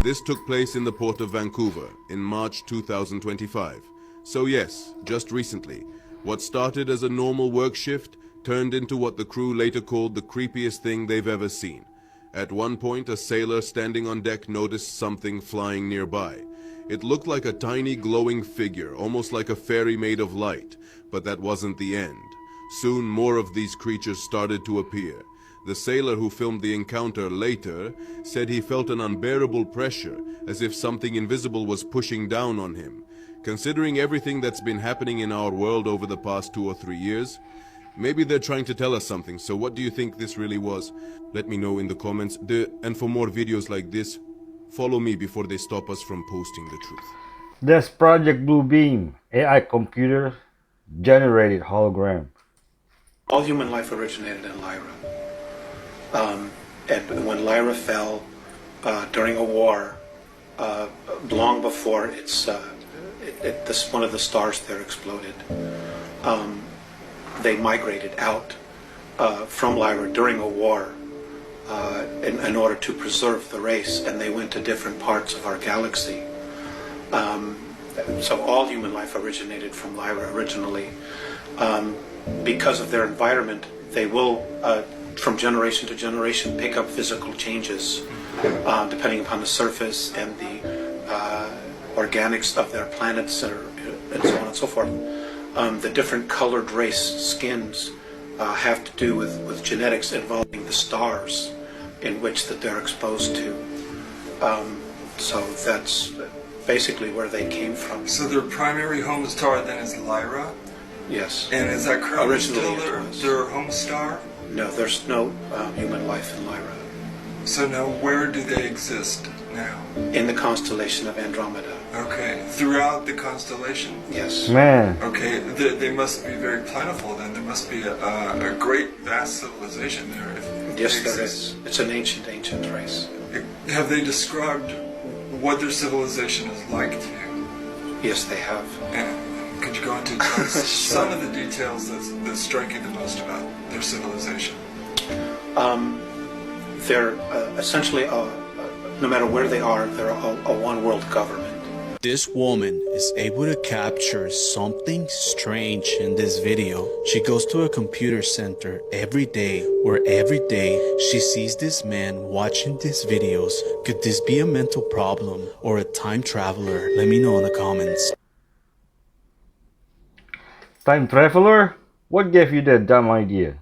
This took place in the port of Vancouver in March 2025. So yes, just recently, what started as a normal work shift turned into what the crew later called the creepiest thing they've ever seen. At one point, a sailor standing on deck noticed something flying nearby. It looked like a tiny glowing figure, almost like a fairy made of light, but that wasn't the end. Soon more of these creatures started to appear. The sailor who filmed the encounter later said he felt an unbearable pressure, as if something invisible was pushing down on him. Considering everything that's been happening in our world over the past 2 or 3 years, maybe they're trying to tell us something. So what do you think this really was? Let me know in the comments. And for more videos like this, follow me before they stop us from posting the truth. There's Project Blue Beam, AI computer generated hologram. All human life originated in Lyra. And when Lyra fell during a war, long before one of the stars there exploded. They migrated out from Lyra during a war in order to preserve the race, and they went to different parts of our galaxy. So all human life originated from Lyra originally. Because of their environment, they will, from generation to generation, pick up physical changes depending upon the surface and the organics of their planets and so on and so forth. The different colored race skins have to do with genetics involving the stars in which that they're exposed to. So that's basically where they came from. So their primary home star then is Lyra? Yes. And is that currently Originally still their home star? No, there's no human life in Lyra. So now where do they exist now? In the constellation of Andromeda. Okay, throughout the constellation? Yes. Man. Okay, they must be very plentiful then. There must be a great, vast civilization there. Yes, there is. It's an ancient race. Have they described what their civilization is like to you? Yes, they have. And could you go into some of the details that strike you the most about their civilization? They're essentially, no matter where they are, they're a one-world government. This woman is able to capture something strange in this video. She goes to a computer center every day, where every day she sees this man watching these videos. Could this be a mental problem or a time traveler? Let me know in the comments. Time traveler? What gave you that dumb idea?